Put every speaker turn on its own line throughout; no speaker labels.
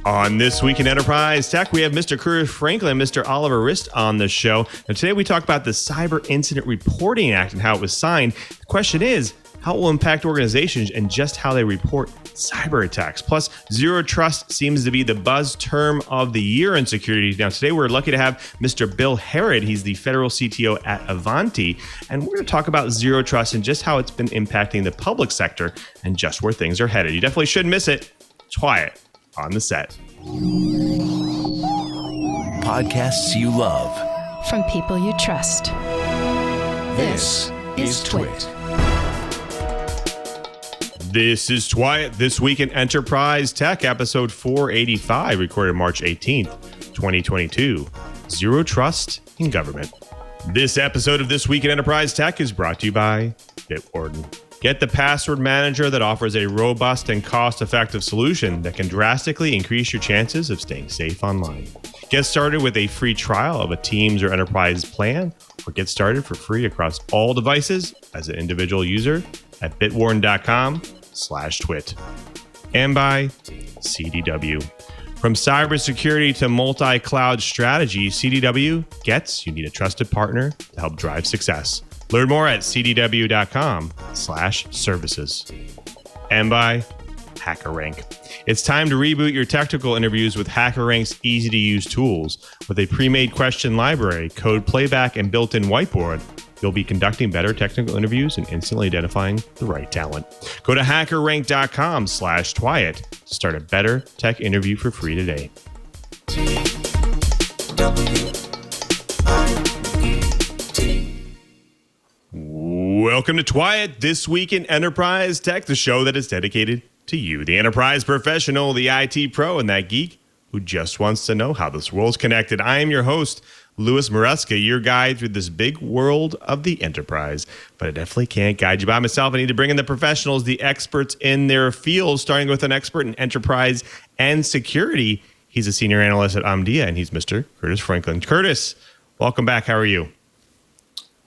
On This Week in Enterprise Tech, we have Mr. Curt Franklin and Mr. Oliver Rist on the show. And today we talk about the Cyber Incident Reporting Act and how it was signed. The question is, how it will impact organizations and just how they report cyber attacks. Plus, zero trust seems to be the buzz term of the year in security. Now, today we're lucky to have Mr. Bill Harrod. He's the federal CTO at Ivanti. And we're going to talk about zero trust and just how it's been impacting the public sector and just where things are headed. You definitely shouldn't miss it. TWiT on the set.
Podcasts you love.
From people you trust.
This is TWiT.
This is TWiT, This Week in Enterprise Tech, episode 485, recorded March 18th, 2022. Zero Trust in Government. This episode of This Week in Enterprise Tech is brought to you by Bitwarden. Get the password manager that offers a robust and cost-effective solution that can drastically increase your chances of staying safe online. Get started with a free trial of a Teams or Enterprise plan, or get started for free across all devices as an individual user at bitwarden.com/twit. And by CDW. From cybersecurity to multi-cloud strategy, CDW gets you need a trusted partner to help drive success. Learn more at cdw.com/services. And by HackerRank. It's time to reboot your technical interviews with HackerRank's easy-to-use tools. With a pre-made question library, code playback, and built-in whiteboard, you'll be conducting better technical interviews and instantly identifying the right talent. Go to hackerrank.com/TWiT to start a better tech interview for free today. Welcome to TWiT, This Week in Enterprise Tech, the show that is dedicated to you, the enterprise professional, the IT pro, and that geek who just wants to know how this world's connected. I am your host, Louis Maresca, your guide through this big world of the enterprise. But I definitely can't guide you by myself. I need to bring in the professionals, the experts in their field, starting with an expert in enterprise and security. He's a senior analyst at Omdia, and he's Mr. Curtis Franklin. Curtis, welcome back. How are you?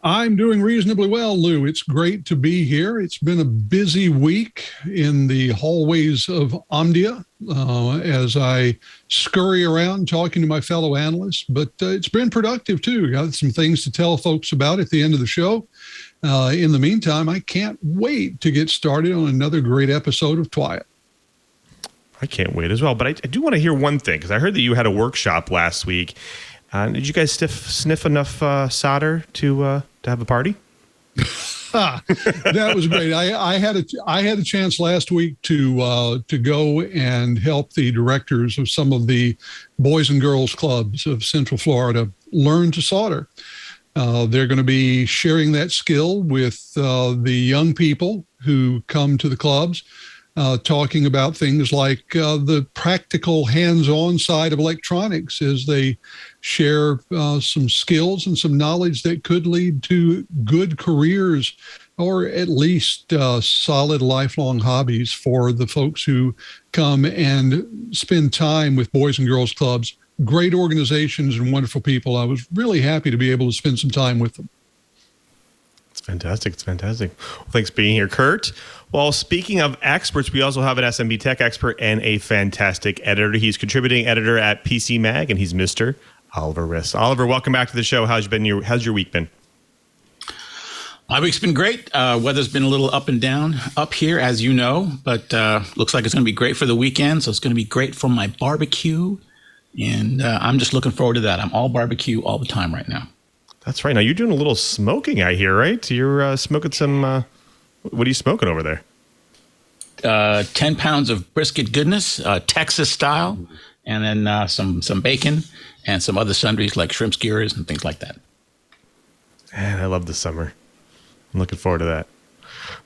I'm doing reasonably well, Lou. It's great to be here. It's been a busy week in the hallways of Omdia as I scurry around talking to my fellow analysts, but it's been productive too. Got some things to tell folks about at the end of the show. In the meantime, I can't wait to get started on another great episode of TWiT.
I can't wait as well, but I do want to hear one thing, because I heard that you had a workshop last week. Did you guys sniff enough solder to have a party?
That was great. I had a chance last week to go and help the directors of some of the boys and girls clubs of Central Florida learn to solder. They're going to be sharing that skill with the young people who come to the clubs. Talking about things like the practical hands-on side of electronics as they share some skills and some knowledge that could lead to good careers or at least solid lifelong hobbies for the folks who come and spend time with Boys and Girls Clubs. Great organizations and wonderful people. I was really happy to be able to spend some time with them.
It's fantastic. It's fantastic. Well, thanks for being here, Curt. Well, speaking of experts, we also have an SMB tech expert and a fantastic editor. He's contributing editor at PC Mag, and he's Mr. Oliver Rist. Oliver, welcome back to the show. How's your week been?
My week's been great. Weather's been a little up and down up here, as you know, but looks like it's going to be great for the weekend. So it's going to be great for my barbecue, and I'm just looking forward to that. I'm all barbecue all the time right now.
That's right. Now, you're doing a little smoking, I hear, right? You're smoking some... what are you smoking over there?
10 pounds of brisket goodness, Texas style, and then some bacon and some other sundries like shrimp skewers and things like that.
Man, I love the summer. I'm looking forward to that.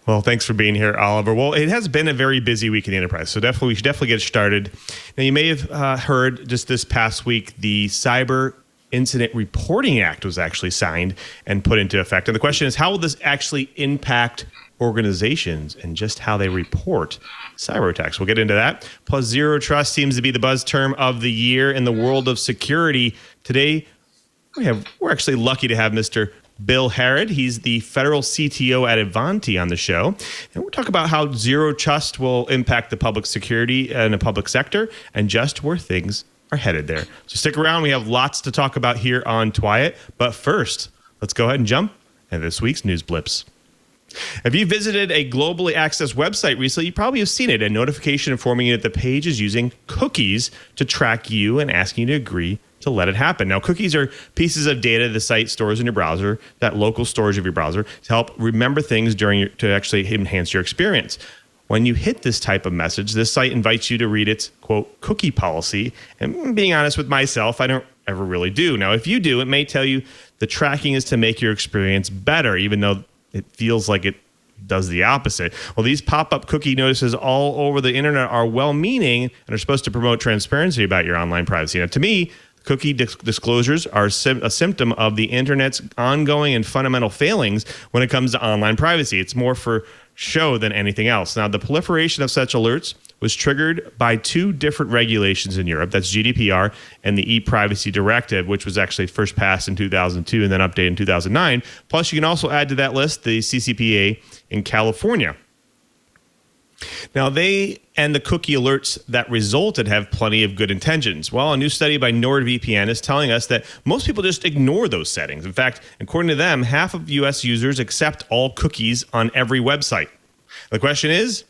Well, thanks for being here, Oliver. Well, it has been a very busy week in the enterprise, so we should definitely get started. Now, you may have heard just this past week, the Cyber Incident Reporting Act was actually signed and put into effect. And the question is, how will this actually impact organizations and just how they report cyber attacks? We'll get into that. Plus, zero trust seems to be the buzz term of the year in the world of security. Today, we're actually lucky to have Mr. Bill Harrod. He's the federal CTO at Ivanti on the show. And we'll talk about how zero trust will impact the public security in the public sector and just where things are headed there. So stick around. We have lots to talk about here on TWiT. But first, let's go ahead and jump into this week's News Blips. If you visited a globally accessed website recently, you probably have seen it, a notification informing you that the page is using cookies to track you and asking you to agree to let it happen. Now, cookies are pieces of data the site stores in your browser, that local storage of your browser, to help remember things to actually enhance your experience. When you hit this type of message, this site invites you to read its, quote, cookie policy. And being honest with myself, I don't ever really do. Now, if you do, it may tell you the tracking is to make your experience better, even though it feels like it does the opposite. Well, these pop-up cookie notices all over the internet are well-meaning and are supposed to promote transparency about your online privacy. Now, to me, cookie disclosures are a symptom of the internet's ongoing and fundamental failings when it comes to online privacy. It's more for show than anything else. Now, the proliferation of such alerts was triggered by two different regulations in Europe. That's GDPR and the e-privacy directive, which was actually first passed in 2002 and then updated in 2009. Plus, you can also add to that list the CCPA in California. Now, they and the cookie alerts that resulted have plenty of good intentions. Well, a new study by NordVPN is telling us that most people just ignore those settings. In fact, according to them, half of U.S. users accept all cookies on every website. The question is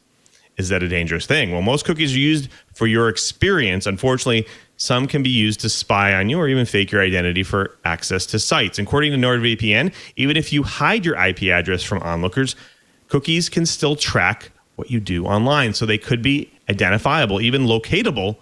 that a dangerous thing? Well, most cookies are used for your experience. Unfortunately, some can be used to spy on you or even fake your identity for access to sites. According to NordVPN, even if you hide your IP address from onlookers, cookies can still track what you do online. So they could be identifiable, even locatable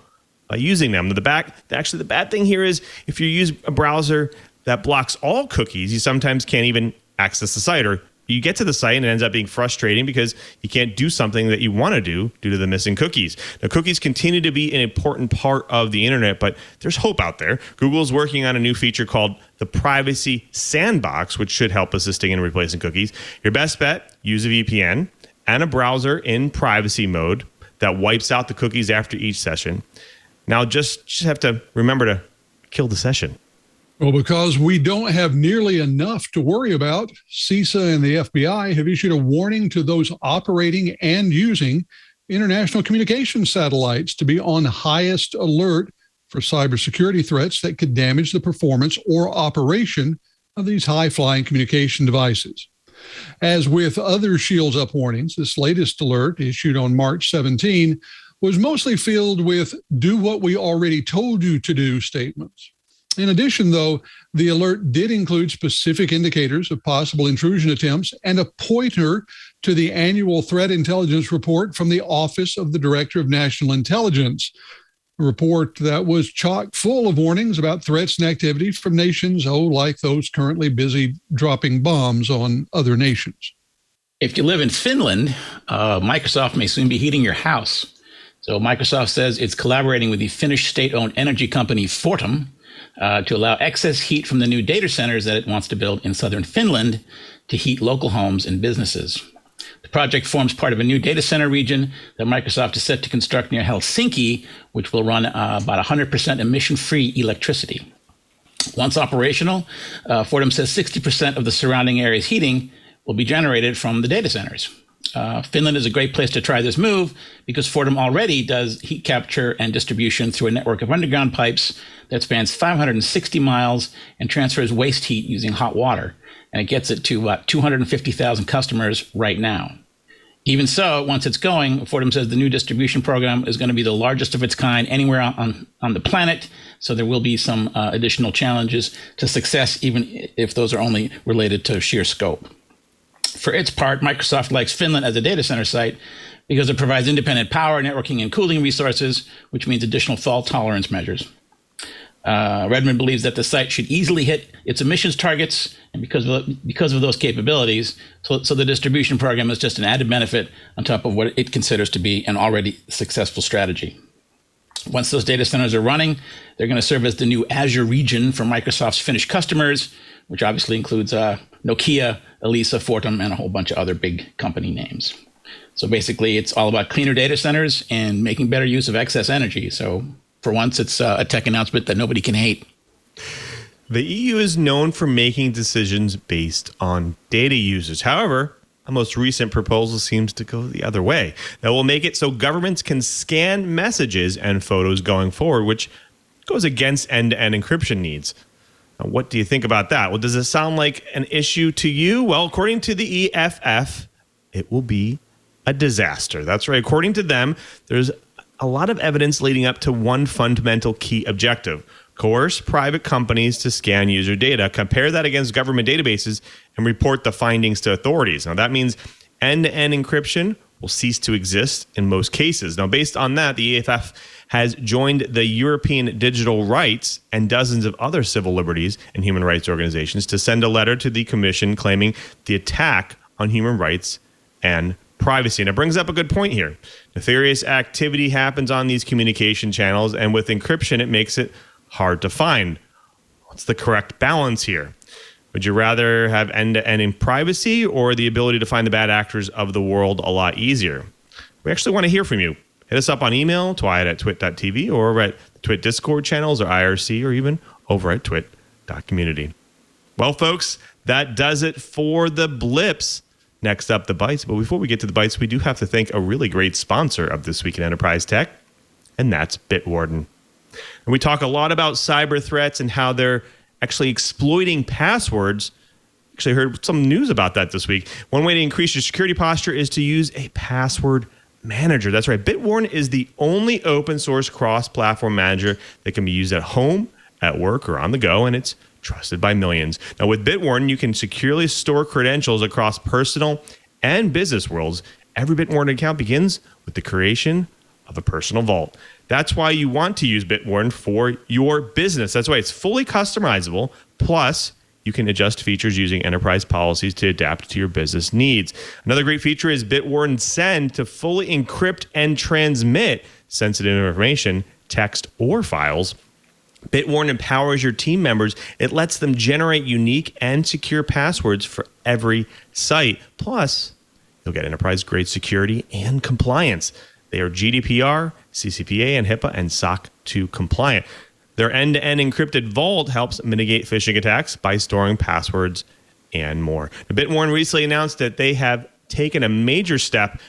by using them. The bad thing here is if you use a browser that blocks all cookies, you sometimes can't even access the site, or you get to the site and it ends up being frustrating because you can't do something that you want to do due to the missing cookies. Now, cookies continue to be an important part of the internet, but there's hope out there. Google is working on a new feature called the Privacy Sandbox, which should help assisting in replacing cookies. Your best bet, use a VPN and a browser in privacy mode that wipes out the cookies after each session. Now, just have to remember to kill the session.
Well, because we don't have nearly enough to worry about, CISA and the FBI have issued a warning to those operating and using international communication satellites to be on highest alert for cybersecurity threats that could damage the performance or operation of these high-flying communication devices. As with other Shields Up warnings, this latest alert, issued on March 17, was mostly filled with "do what we already told you to do" statements. In addition, though, the alert did include specific indicators of possible intrusion attempts and a pointer to the annual threat intelligence report from the Office of the Director of National Intelligence, a report that was chock full of warnings about threats and activities from nations, like those currently busy dropping bombs on other nations.
If you live in Finland, Microsoft may soon be heating your house. So Microsoft says it's collaborating with the Finnish state-owned energy company Fortum to allow excess heat from the new data centers that it wants to build in southern Finland to heat local homes and businesses. The project forms part of a new data center region that Microsoft is set to construct near Helsinki, which will run about 100% emission-free electricity. Once operational, Fortum says 60% of the surrounding area's heating will be generated from the data centers. Finland is a great place to try this move because Fortum already does heat capture and distribution through a network of underground pipes that spans 560 miles and transfers waste heat using hot water. And it gets it to 250,000 customers right now. Even so, once it's going, Fortum says the new distribution program is going to be the largest of its kind anywhere on the planet. So there will be some additional challenges to success, even if those are only related to sheer scope. For its part, Microsoft likes Finland as a data center site because it provides independent power, networking, and cooling resources, which means additional fault tolerance measures. Redmond believes that the site should easily hit its emissions targets, and because of those capabilities, so the distribution program is just an added benefit on top of what it considers to be an already successful strategy. Once those data centers are running, they're going to serve as the new Azure region for Microsoft's Finnish customers, which obviously includes Nokia, Elisa, Fortum, and a whole bunch of other big company names. So basically, it's all about cleaner data centers and making better use of excess energy. So for once, it's a tech announcement that nobody can hate.
The EU is known for making decisions based on data users. However, a most recent proposal seems to go the other way. That will make it so governments can scan messages and photos going forward, which goes against end-to-end encryption needs. Now, what do you think about that? Well, does it sound like an issue to you? Well, according to the EFF, it will be a disaster. That's right. According to them, there's a lot of evidence leading up to one fundamental key objective: coerce private companies to scan user data, compare that against government databases, and report the findings to authorities. Now, that means end-to-end encryption will cease to exist in most cases. Now, based on that, the EFF has joined the European Digital Rights and dozens of other civil liberties and human rights organizations to send a letter to the Commission claiming the attack on human rights and privacy. And it brings up a good point here. Nefarious activity happens on these communication channels, and with encryption, it makes it hard to find. What's the correct balance here? Would you rather have end-to-end in privacy or the ability to find the bad actors of the world a lot easier? We actually want to hear from you. Hit us up on email, twit@twit.tv, or over at the Twit Discord channels or IRC, or even over at twit.community. Well, folks, that does it for the blips. Next up, the bites. But before we get to the bites, we do have to thank a really great sponsor of This Week in Enterprise Tech, and that's Bitwarden. And we talk a lot about cyber threats and how they're actually exploiting passwords. Actually heard some news about that this week. One way to increase your security posture is to use a password manager. That's right. Bitwarden is the only open source cross-platform manager that can be used at home, at work, or on the go, and it's trusted by millions. Now, with Bitwarden, you can securely store credentials across personal and business worlds. Every Bitwarden account begins with the creation of a personal vault. That's why you want to use Bitwarden for your business. That's why it's fully customizable. Plus, you can adjust features using enterprise policies to adapt to your business needs. Another great feature is Bitwarden Send to fully encrypt and transmit sensitive information, text, or files. Bitwarden empowers your team members. It lets them generate unique and secure passwords for every site. Plus, you'll get enterprise-grade security and compliance. They are GDPR, CCPA, and HIPAA, and SOC 2 compliant. Their end-to-end encrypted vault helps mitigate phishing attacks by storing passwords and more. Now, Bitwarden recently announced that they have taken a major step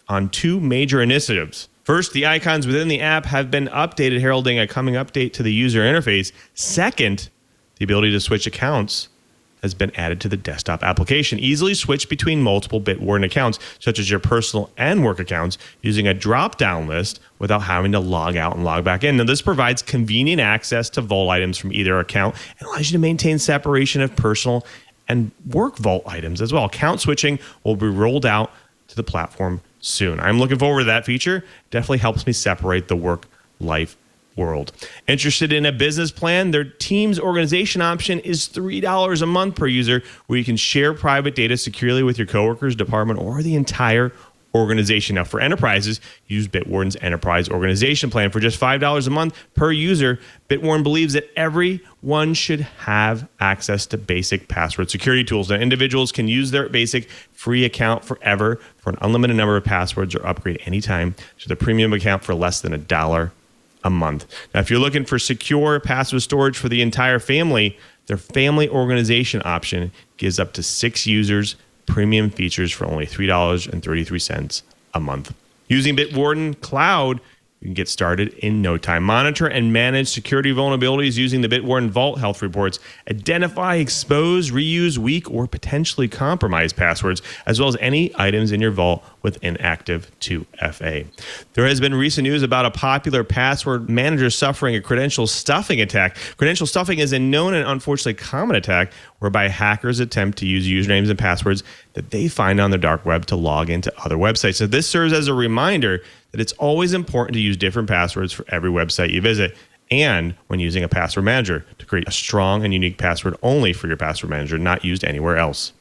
on two major initiatives. First, the icons within the app have been updated, heralding a coming update to the user interface. Second, the ability to switch accounts has been added to the desktop application. Easily switch between multiple Bitwarden accounts, such as your personal and work accounts, using a drop-down list without having to log out and log back in. Now, this provides convenient access to vault items from either account and allows you to maintain separation of personal and work vault items as well. Account switching will be rolled out to the platform soon. I'm looking forward to that feature. Definitely helps me separate the work-life world. Interested in a business plan? Their Teams organization option is $3 a month per user, where you can share private data securely with your coworkers, department, or the entire organization. Now, for enterprises, use Bitwarden's Enterprise Organization Plan for just $5 a month per user. Bitwarden believes that everyone should have access to basic password security tools. Now, individuals can use their basic free account forever for an unlimited number of passwords, or upgrade anytime to the premium account for less than $1 a month. Now, if you're looking for secure password storage for the entire family, their family organization option gives up to 6 users premium features for only $3.33 a month. Using Bitwarden Cloud, you can get started in no time. Monitor and manage security vulnerabilities using the Bitwarden Vault Health Reports. Identify, expose, reuse weak or potentially compromised passwords, as well as any items in your vault with inactive 2FA. There has been recent news about a popular password manager suffering a credential stuffing attack. Credential stuffing is a known and unfortunately common attack whereby hackers attempt to use usernames and passwords that they find on the dark web to log into other websites. So this serves as a reminder that it's always important to use different passwords for every website you visit, and when using a password manager, to create a strong and unique password only for your password manager, not used anywhere else.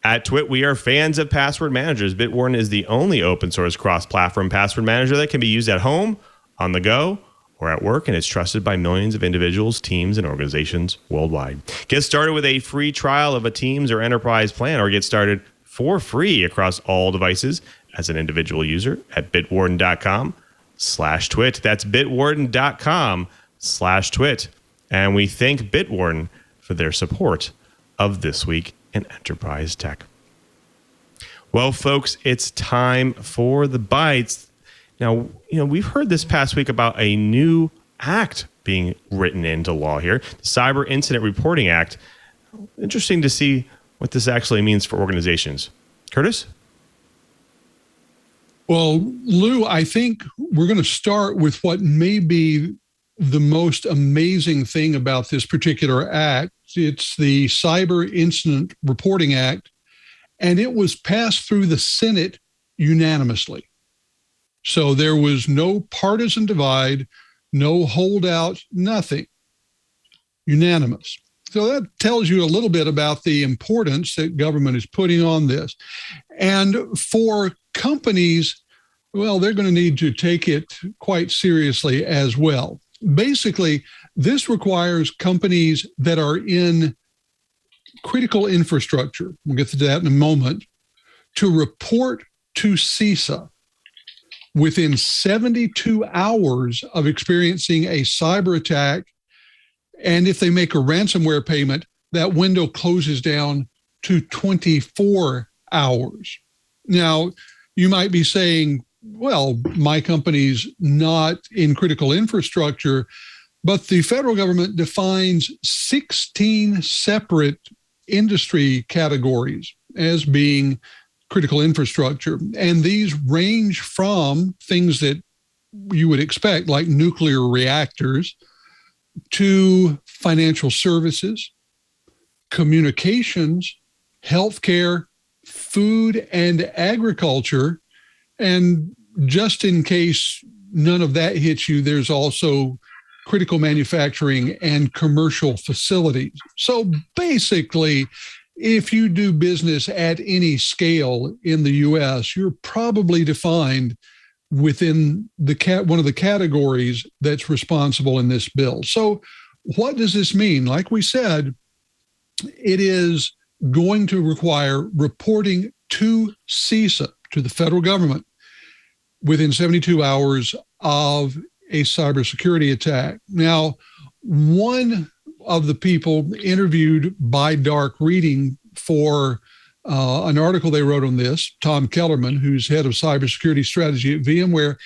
At TWiT, we are fans of password managers. Bitwarden is the only open source cross-platform password manager that can be used at home, on the go, or at work, and it's trusted by millions of individuals, teams, and organizations worldwide. Get started with a free trial of a Teams or Enterprise plan, or get started for free across all devices as an individual user at bitwarden.com/twit. That's bitwarden.com/twit. And we thank Bitwarden for their support of This Week in Enterprise Tech. Well, folks, it's time for the bites. Now, we've heard this past week about a new act being written into law here, the Cyber Incident Reporting Act. Interesting to see what this actually means for organizations. Curtis?
Well, Lou, I think we're going to start with what may be the most amazing thing about this particular act. It's the Cyber Incident Reporting Act, and it was passed through the Senate unanimously. So there was no partisan divide, no holdout, nothing. Unanimous. So that tells you a little bit about the importance that government is putting on this. And for companies, well, they're going to need to take it quite seriously as well. Basically, this requires companies that are in critical infrastructure, we'll get to that in a moment, to report to CISA within 72 hours of experiencing a cyber attack. And if they make a ransomware payment, that window closes down to 24 hours. Now, you might be saying, well, my company's not in critical infrastructure, but the federal government defines 16 separate industry categories as being critical infrastructure. And these range from things that you would expect, like nuclear reactors, to financial services, communications, healthcare, food, and agriculture. And just in case none of that hits you, there's also critical manufacturing and commercial facilities. So basically, if you do business at any scale in the U.S., you're probably defined within one of the categories that's responsible in this bill. So what does this mean? Like we said, it is going to require reporting to CISA, to the federal government, within 72 hours of a cybersecurity attack. Now, one of the people interviewed by Dark Reading for an article they wrote on this, Tom Kellerman, who's head of cybersecurity strategy at VMware,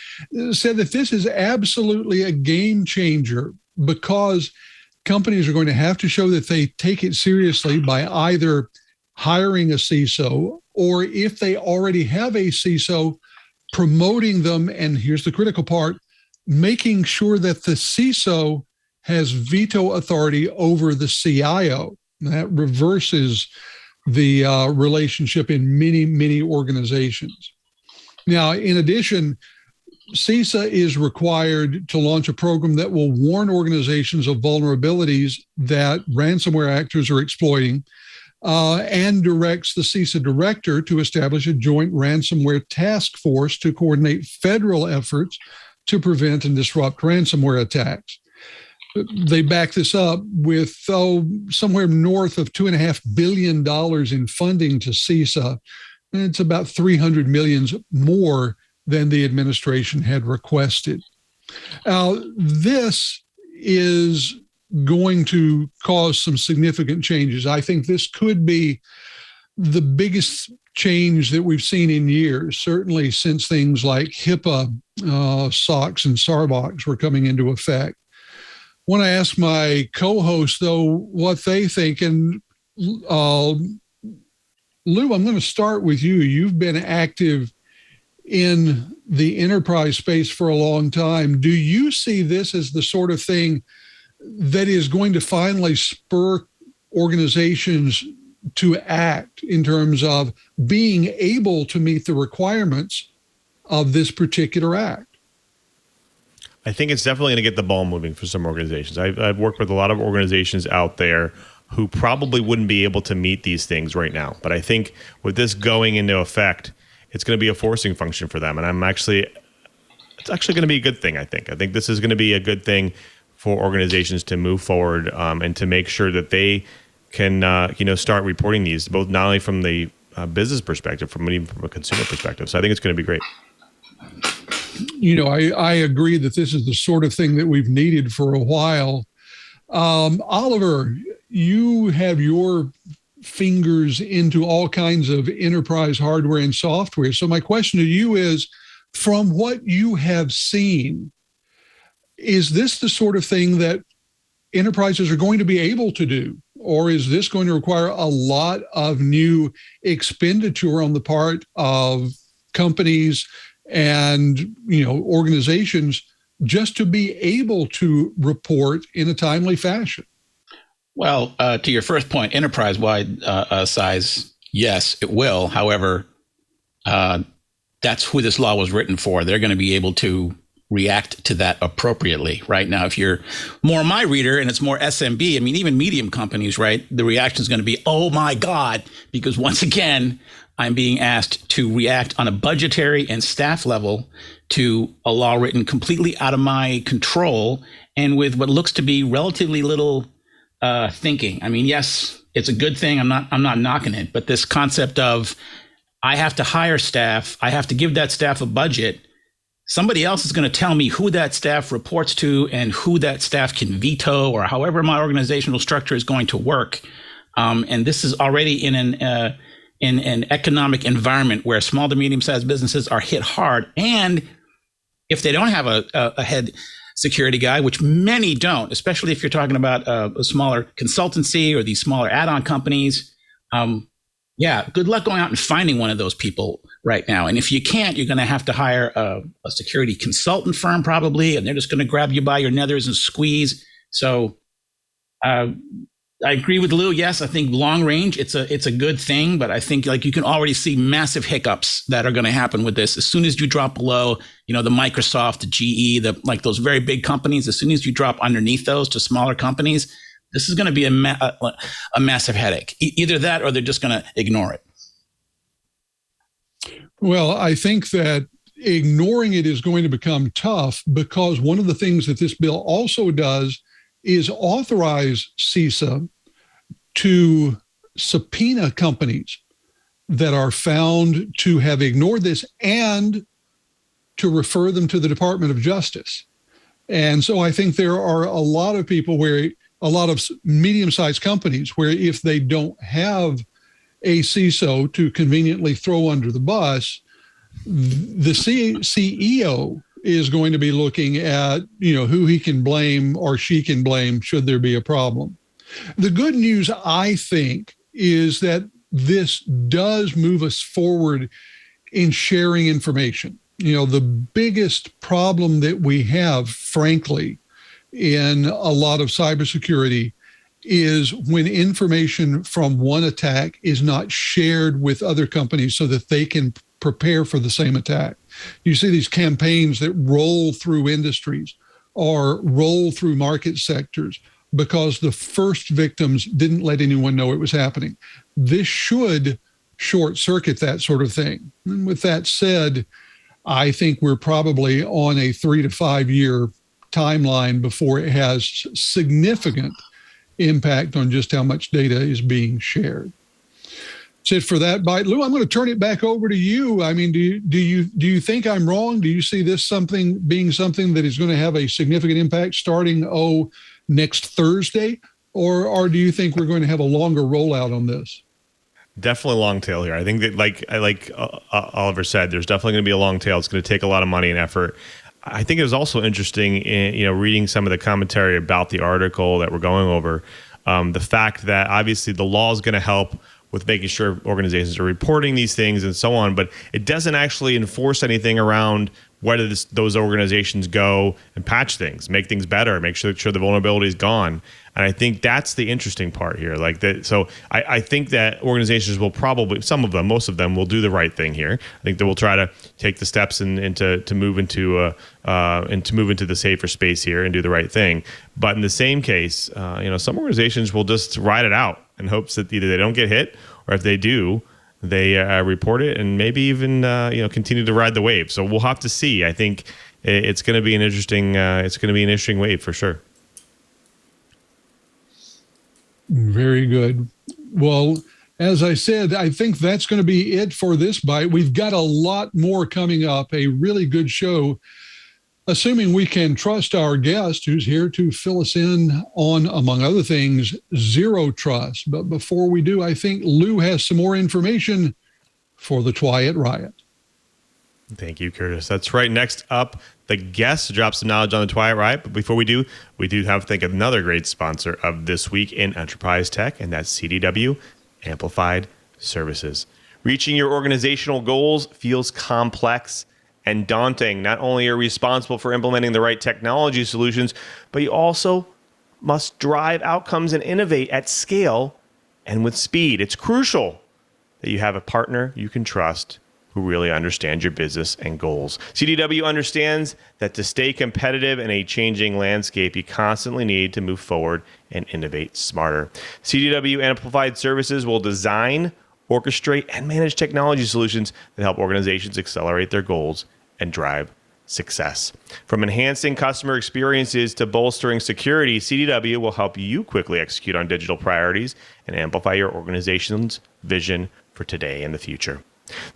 said that this is absolutely a game changer because companies are going to have to show that they take it seriously by either hiring a CISO or, if they already have a CISO, promoting them. And here's the critical part, making sure that the CISO has veto authority over the CIO. That reverses the relationship in many, many organizations. Now, in addition, CISA is required to launch a program that will warn organizations of vulnerabilities that ransomware actors are exploiting, and directs the CISA director to establish a joint ransomware task force to coordinate federal efforts to prevent and disrupt ransomware attacks. They back this up with somewhere north of $2.5 billion in funding to CISA. It's about 300 million more than the administration had requested. Now, this is going to cause some significant changes. I think this could be the biggest change that we've seen in years, certainly since things like HIPAA, SOX, and SARBOX were coming into effect. I want to ask my co-host, though, what they think. And Lou, I'm going to start with you. You've been active in the enterprise space for a long time. Do you see this as the sort of thing that is going to finally spur organizations to act in terms of being able to meet the requirements of this particular act?
I think it's definitely going to get the ball moving for some organizations. I've worked with a lot of organizations out there who probably wouldn't be able to meet these things right now. But I think with this going into effect, it's going to be a forcing function for them. And it's actually going to be a good thing, I think. I think this is going to be a good thing for organizations to move forward and to make sure that they can start reporting these, both not only from the business perspective, even from a consumer perspective. So I think it's going to be great.
I agree that this is the sort of thing that we've needed for a while. Oliver, you have your fingers into all kinds of enterprise hardware and software. So my question to you is, from what you have seen, is this the sort of thing that enterprises are going to be able to do? Or is this going to require a lot of new expenditure on the part of companies and organizations just to be able to report in a timely fashion?
Well, to your first point, enterprise-wide size, yes, it will. However, that's who this law was written for. They're going to be able to react to that appropriately. Right now, if you're more my reader and it's more SMB, I mean, even medium companies, right, the reaction is going to be, oh my God, because once again, I'm being asked to react on a budgetary and staff level to a law written completely out of my control and with what looks to be relatively little thinking. I mean, yes, it's a good thing. I'm not knocking it, but this concept of I have to hire staff, I have to give that staff a budget. Somebody else is going to tell me who that staff reports to and who that staff can veto, or however my organizational structure is going to work. And this is already in an economic environment where small to medium-sized businesses are hit hard. And if they don't have a head security guy, which many don't, especially if you're talking about a smaller consultancy or these smaller add-on companies, good luck going out and finding one of those people right now. And if you can't, you're going to have to hire a security consultant firm probably, and they're just going to grab you by your nethers and squeeze. So I agree with Lou. Yes, I think long range, it's a good thing, but I think you can already see massive hiccups that are going to happen with this. As soon as you drop below, the Microsoft, the GE, those very big companies, as soon as you drop underneath those to smaller companies, this is going to be a massive headache. Either that or they're just going to ignore it.
Well, I think that ignoring it is going to become tough, because one of the things that this bill also does is authorize CISA to subpoena companies that are found to have ignored this and to refer them to the Department of Justice. And so I think there are a lot of people a lot of medium-sized companies where if they don't have a CISO to conveniently throw under the bus, the CEO is going to be looking at, who he can blame or she can blame should there be a problem. The good news, I think, is that this does move us forward in sharing information. The biggest problem that we have, frankly, in a lot of cybersecurity is when information from one attack is not shared with other companies so that they can prepare for the same attack. You see these campaigns that roll through industries or roll through market sectors because the first victims didn't let anyone know it was happening. This should short circuit that sort of thing. And with that said, I think we're probably on a 3 to 5 year timeline before it has significant impact on just how much data is being shared. That's it for that bite. Lou, I'm going to turn it back over to you. I mean, do you think I'm wrong? Do you see this being something that is going to have a significant impact starting next Thursday, or do you think we're going to have a longer rollout on this?
Definitely long tail here. I think that, like Oliver said, there's definitely going to be a long tail. It's going to take a lot of money and effort. I think it was also interesting in reading some of the commentary about the article that we're going over, the fact that obviously the law is going to help with making sure organizations are reporting these things and so on, but it doesn't actually enforce anything around whether those organizations go and patch things, make things better, make sure the vulnerability is gone. And I think that's the interesting part here. So I think that organizations will probably, most of them will do the right thing here. I think they will try to take the steps and to move into the safer space here and do the right thing. But in the same case, some organizations will just ride it out in hopes that either they don't get hit, or if they do, they report it and maybe even continue to ride the wave. So we'll have to see. I think it's going to be an interesting wave for sure.
Very good. Well, as I said, I think that's going to be it for this bite. We've got a lot more coming up, a really good show assuming we can trust our guest who's here to fill us in on, among other things, zero trust. But before we do, I think Lou has some more information for the TWiT Riot.
Thank you, Curtis. That's right. Next up, the guest drops some knowledge on the TWiT Riot. But before we do have to thank another great sponsor of This Week in Enterprise Tech, and that's CDW Amplified Services. Reaching your organizational goals feels complex and daunting. Not only are you responsible for implementing the right technology solutions, but you also must drive outcomes and innovate at scale and with speed. It's crucial that you have a partner you can trust who really understands your business and goals. CDW understands that to stay competitive in a changing landscape, you constantly need to move forward and innovate smarter. CDW Amplified Services will design, orchestrate, and manage technology solutions that help organizations accelerate their goals and drive success. From enhancing customer experiences to bolstering security, CDW will help you quickly execute on digital priorities and amplify your organization's vision for today and the future.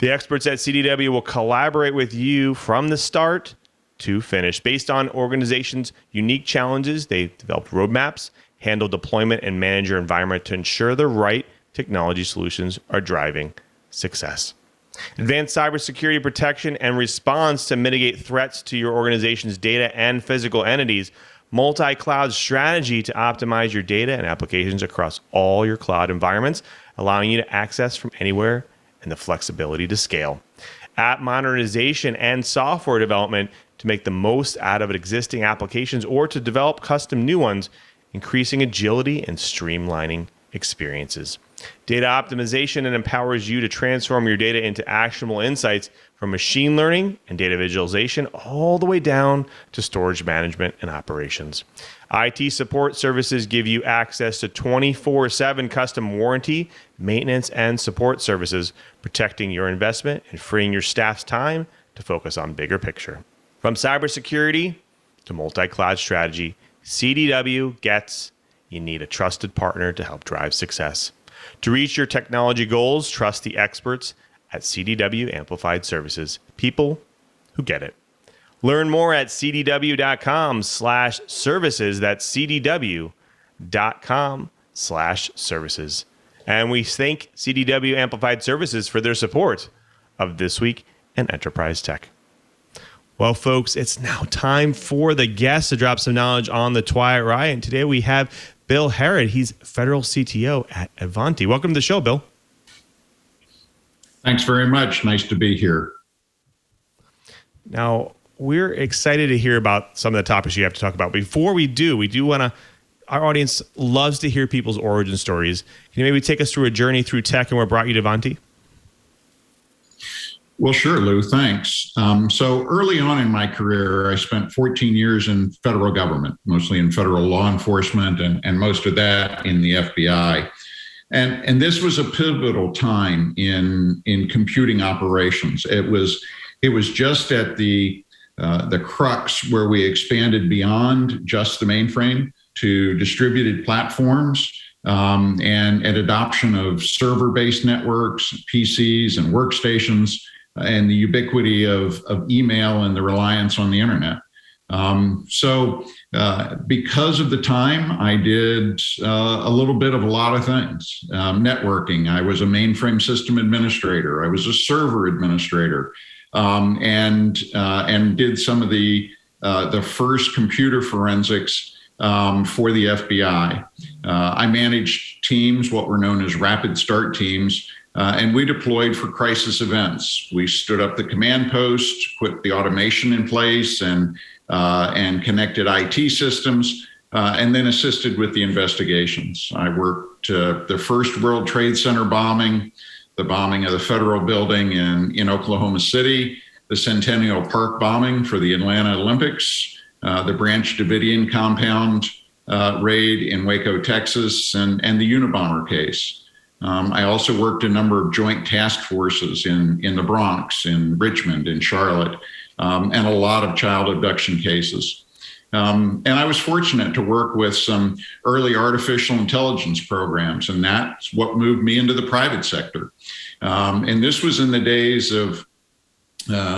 The experts at CDW will collaborate with you from the start to finish. Based on organizations' unique challenges, they've developed roadmaps, handle deployment, and manage your environment to ensure the right technology solutions are driving success. Advanced cybersecurity protection and response to mitigate threats to your organization's data and physical entities. Multi-cloud strategy to optimize your data and applications across all your cloud environments, allowing you to access from anywhere and the flexibility to scale. App modernization and software development to make the most out of existing applications or to develop custom new ones, increasing agility and streamlining experiences. Data optimization and empowers you to transform your data into actionable insights from machine learning and data visualization all the way down to storage management and operations. IT support services give you access to 24/7 custom warranty, maintenance, and support services, protecting your investment and freeing your staff's time to focus on bigger picture. From cybersecurity to multi-cloud strategy, CDW gets you need a trusted partner to help drive success. To reach your technology goals, trust the experts at CDW Amplified Services, people who get it. Learn more at cdw.com/services. That's cdw.com/services. And we thank CDW Amplified Services for their support of This Week in Enterprise Tech. Well, folks, it's now time for the guest to drop some knowledge on the TWiT Riot. And today we have Bill Harrod. He's Federal CTO at Ivanti. Welcome to the show, Bill.
Thanks very much. Nice to be here.
Now, we're excited to hear about some of the topics you have to talk about. Before we do want to, our audience loves to hear people's origin stories. Can you maybe take us through a journey through tech and what brought you to Ivanti?
Well, sure, Lou. Thanks. So early on in my career, I spent 14 years in federal government, mostly in federal law enforcement, and most of that in the FBI. And this was a pivotal time in computing operations. It was just at the crux where we expanded beyond just the mainframe to distributed platforms and adoption of server-based networks, PCs, and workstations, and the ubiquity of email and the reliance on the internet. So because of the time, I did a little bit of a lot of things. Networking, I was a mainframe system administrator. I was a server administrator, and did some of the first computer forensics for the FBI. I managed teams, what were known as rapid start teams, and we deployed for crisis events. We stood up the command post, put the automation in place, and connected IT systems, and then assisted with the investigations. I worked the first World Trade Center bombing, the bombing of the federal building in Oklahoma City, the Centennial Park bombing for the Atlanta Olympics, the Branch Davidian compound raid in Waco, Texas, and the Unabomber case. I also worked a number of joint task forces in the Bronx, in Richmond, in Charlotte, and a lot of child abduction cases. And I was fortunate to work with some early artificial intelligence programs, and that's what moved me into the private sector. And this was in the days of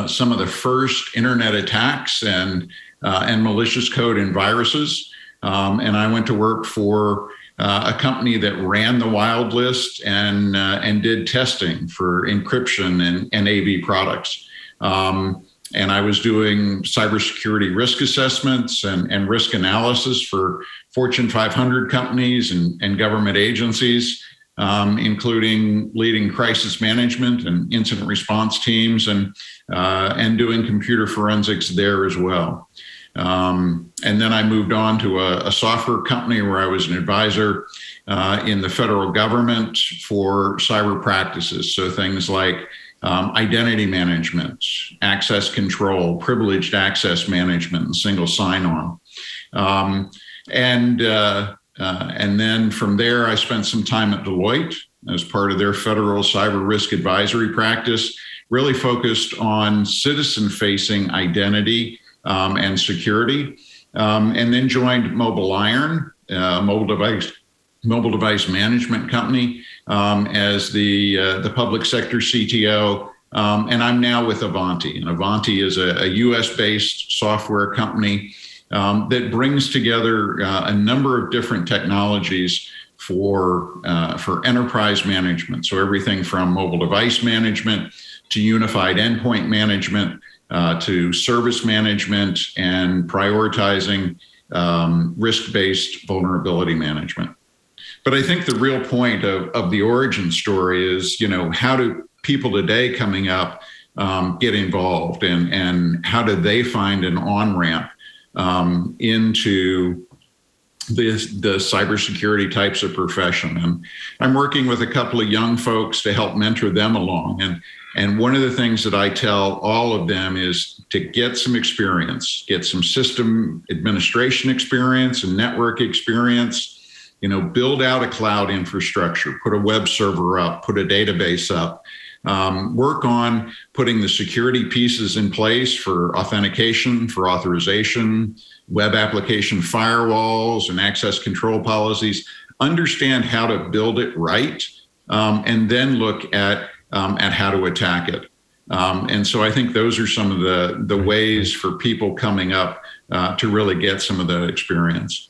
some of the first internet attacks and malicious code and viruses. And I went to work for a company that ran the wild list and did testing for encryption and AV products. And I was doing cybersecurity risk assessments and risk analysis for Fortune 500 companies and government agencies, including leading crisis management and incident response teams and doing computer forensics there as well. And then I moved on to a software company where I was an advisor in the federal government for cyber practices. So things like identity management, access control, privileged access management, and single sign-on. And then from there, I spent some time at Deloitte as part of their federal cyber risk advisory practice, really focused on citizen-facing identity and security, and then joined MobileIron, a mobile device management company, as the public sector CTO. And I'm now with Ivanti. And Ivanti is a US-based software company that brings together a number of different technologies for enterprise management. So everything from mobile device management to unified endpoint management, to service management and prioritizing risk-based vulnerability management. But I think the real point of the origin story is, how do people today coming up get involved, and how do they find an on-ramp into the cybersecurity types of profession? And I'm working with a couple of young folks to help mentor them along. And one of the things that I tell all of them is to get some experience, get some system administration experience and network experience, build out a cloud infrastructure, put a web server up, put a database up, work on putting the security pieces in place for authentication, for authorization, web application firewalls and access control policies, understand how to build it right, and then look at how to attack it. And so I think those are some of the ways for people coming up to really get some of the experience.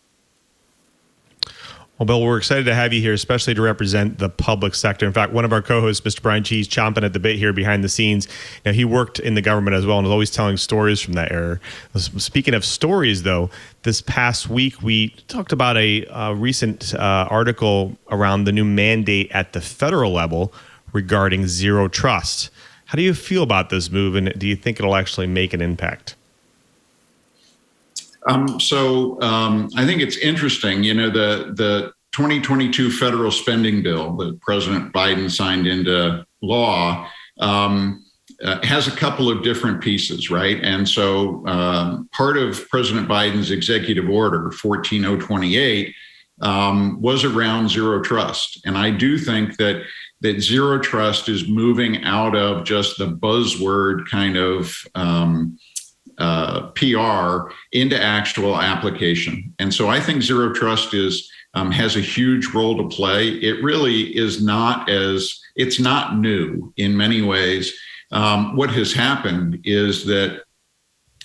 Well, Bill, we're excited to have you here, especially to represent the public sector. In fact, one of our co-hosts, Mr. Brian Cheese, chomping at the bit here behind the scenes. Now, he worked in the government as well and was always telling stories from that era. Speaking of stories, though, this past week, we talked about a recent article around the new mandate at the federal level regarding zero trust. How do you feel about this move, and do you think it'll actually make an impact?
So I think it's interesting, the 2022 federal spending bill that President Biden signed into law has a couple of different pieces, right? And so part of President Biden's executive order, 14028, was around zero trust. And I do think that zero trust is moving out of just the buzzword kind of PR into actual application. And so I think zero trust has a huge role to play. It really is it's not new in many ways. What has happened is that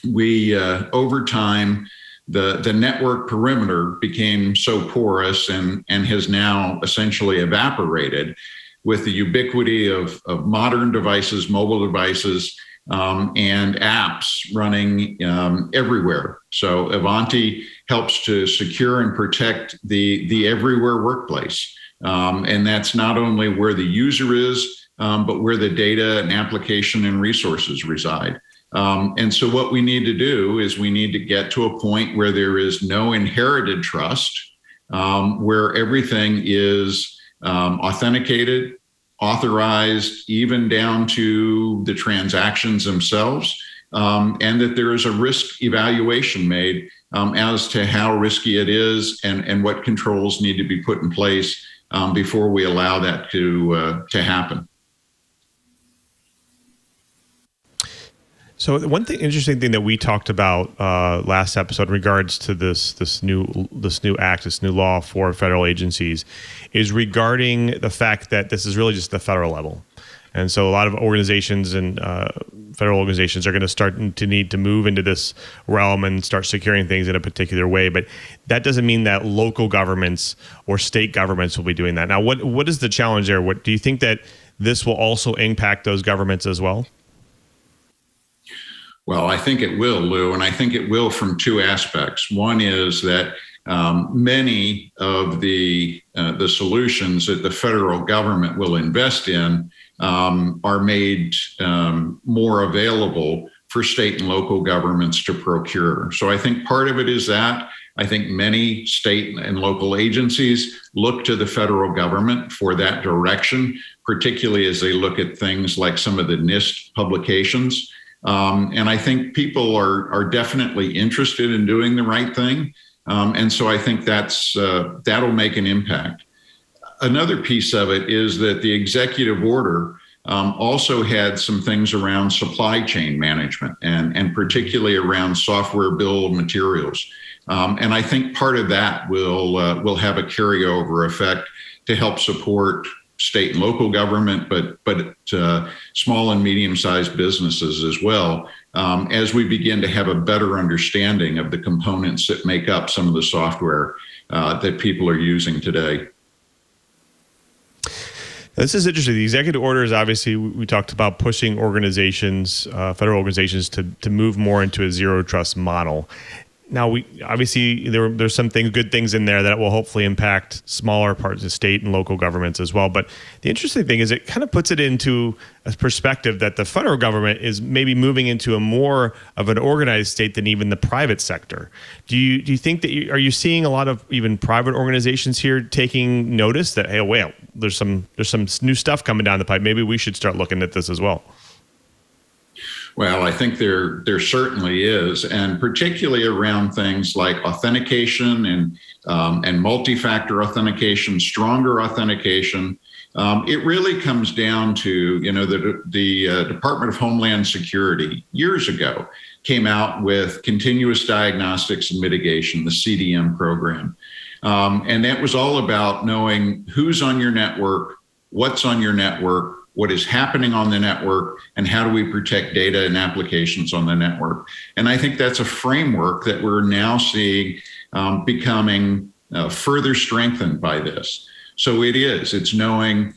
we, over time, the network perimeter became so porous and has now essentially evaporated with the ubiquity of modern devices, mobile devices, and apps running everywhere. So Ivanti helps to secure and protect the everywhere workplace. And that's not only where the user is, but where the data and application and resources reside. And so what we need to do is we need to get to a point where there is no inherited trust, where everything is authenticated, authorized, even down to the transactions themselves, and that there is a risk evaluation made as to how risky it is and what controls need to be put in place before we allow that to happen.
So one interesting thing that we talked about last episode in regards to this new law for federal agencies is regarding the fact that this is really just the federal level. And so a lot of organizations and federal organizations are going to start to need to move into this realm and start securing things in a particular way. But that doesn't mean that local governments or state governments will be doing that. Now, what is the challenge there? What do you think that this will also impact those governments as well?
Well, I think it will, Lou, and I think it will from two aspects. One is that many of the solutions that the federal government will invest in are made more available for state and local governments to procure. So I think part of it is that. I think many state and local agencies look to the federal government for that direction, particularly as they look at things like some of the NIST publications. And I think people are definitely interested in doing the right thing. And so I think that'll make an impact. Another piece of it is that the executive order also had some things around supply chain management and particularly around software bill of materials. And I think part of that will have a carryover effect to help support state and local government, but small and medium-sized businesses as well, as we begin to have a better understanding of the components that make up some of the software that people are using today.
This is interesting. The executive order is obviously, we talked about pushing organizations, federal organizations, to move more into a zero trust model. Now, we obviously there's some good things in there that will hopefully impact smaller parts of state and local governments as well. But the interesting thing is it kind of puts it into a perspective that the federal government is maybe moving into a more of an organized state than even the private sector. Do you think that are you seeing a lot of even private organizations here taking notice that, hey, well, there's some new stuff coming down the pipe. Maybe we should start looking at this as well?
Well, I think there certainly is, and particularly around things like authentication and multi-factor authentication, stronger authentication. It really comes down to, the Department of Homeland Security years ago came out with continuous diagnostics and mitigation, the CDM program. And that was all about knowing who's on your network, what's on your network, what is happening on the network, and how do we protect data and applications on the network. And I think that's a framework that we're now seeing becoming further strengthened by this. So it's knowing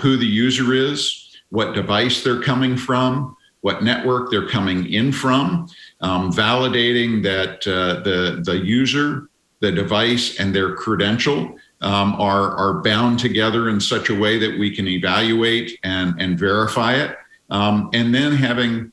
who the user is, what device they're coming from, what network they're coming in from, validating that the user, the device, and their credential are bound together in such a way that we can evaluate and verify it. And then having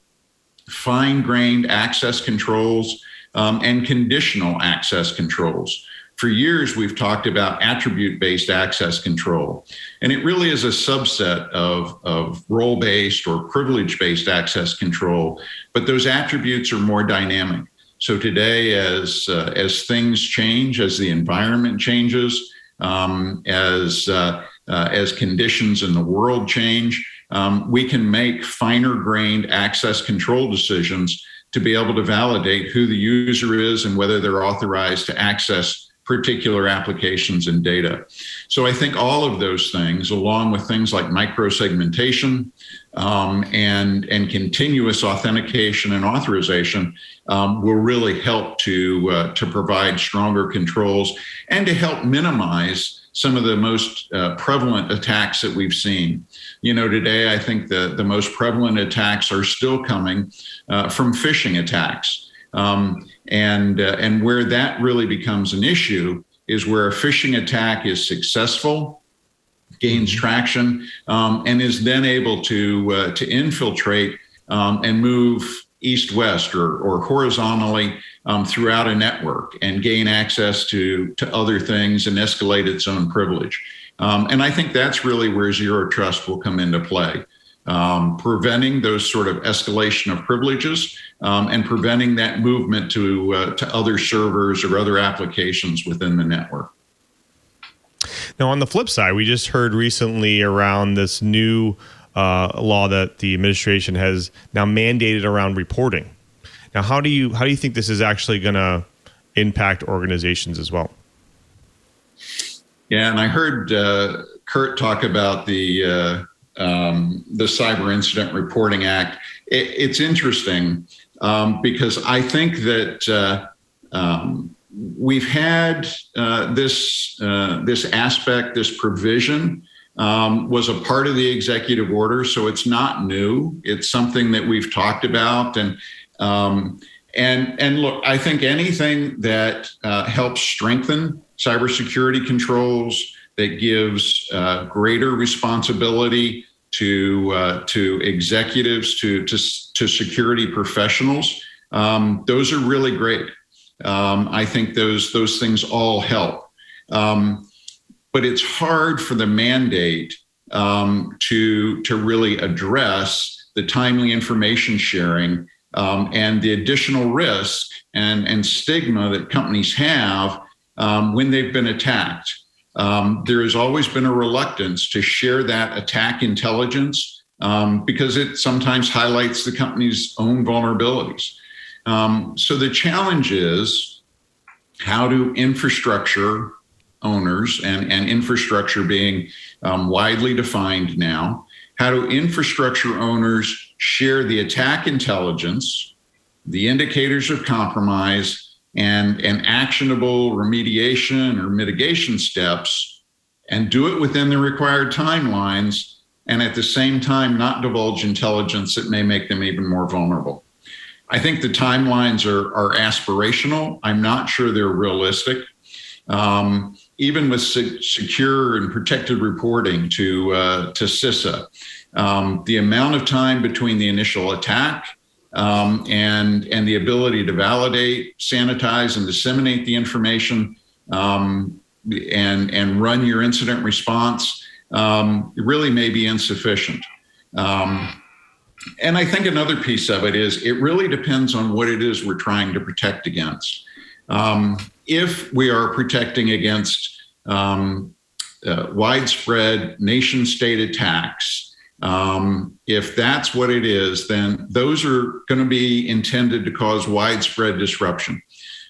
fine-grained access controls and conditional access controls. For years, we've talked about attribute-based access control, and it really is a subset of role-based or privilege-based access control, but those attributes are more dynamic. So today, as things change, as the environment changes, as conditions in the world change, we can make finer-grained access control decisions to be able to validate who the user is and whether they're authorized to access particular applications and data. So I think all of those things, along with things like microsegmentation and continuous authentication and authorization, will really help to provide stronger controls and to help minimize some of the most prevalent attacks that we've seen. Today, I think the most prevalent attacks are still coming from phishing attacks. And where that really becomes an issue is where a phishing attack is successful, gains traction, and is then able to infiltrate and move east-west or horizontally throughout a network and gain access to other things and escalate its own privilege. And I think that's really where zero trust will come into play. Preventing those sort of escalation of privileges and preventing that movement to other servers or other applications within the network.
Now, on the flip side, we just heard recently around this new law that the administration has now mandated around reporting. Now, how do you think this is actually going to impact organizations as well? Yeah,
and I heard Curt talk about the the Cyber Incident Reporting Act, it's interesting because I think that we've had this aspect, this provision was a part of the executive order, so it's not new. It's something that we've talked about, and look, I think anything that helps strengthen cybersecurity controls, that gives greater responsibility to executives, to security professionals, those are really great. I think those things all help. But it's hard for the mandate to really address the timely information sharing and the additional risk and stigma that companies have when they've been attacked. There has always been a reluctance to share that attack intelligence because it sometimes highlights the company's own vulnerabilities. So the challenge is, how do infrastructure owners, and infrastructure being widely defined now, how do infrastructure owners share the attack intelligence, the indicators of compromise, and actionable remediation or mitigation steps, and do it within the required timelines, and at the same time not divulge intelligence that may make them even more vulnerable? I think the timelines are aspirational. I'm not sure they're realistic. Even with secure and protected reporting to CISA, the amount of time between the initial attack and the ability to validate, sanitize, and disseminate the information and run your incident response really may be insufficient. And I think another piece of it is it really depends on what it is we're trying to protect against. If we are protecting against widespread nation-state attacks, if that's what it is, then those are going to be intended to cause widespread disruption.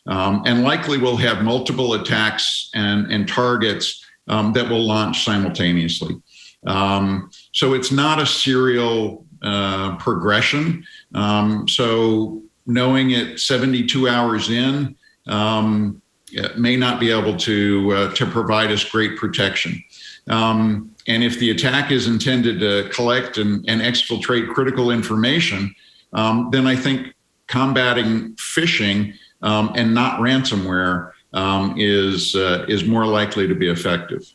And likely we'll have multiple attacks and targets that will launch simultaneously. So it's not a serial progression. So knowing it 72 hours in may not be able to provide us great protection. And if the attack is intended to collect and exfiltrate critical information, then I think combating phishing and not ransomware is more likely to be effective.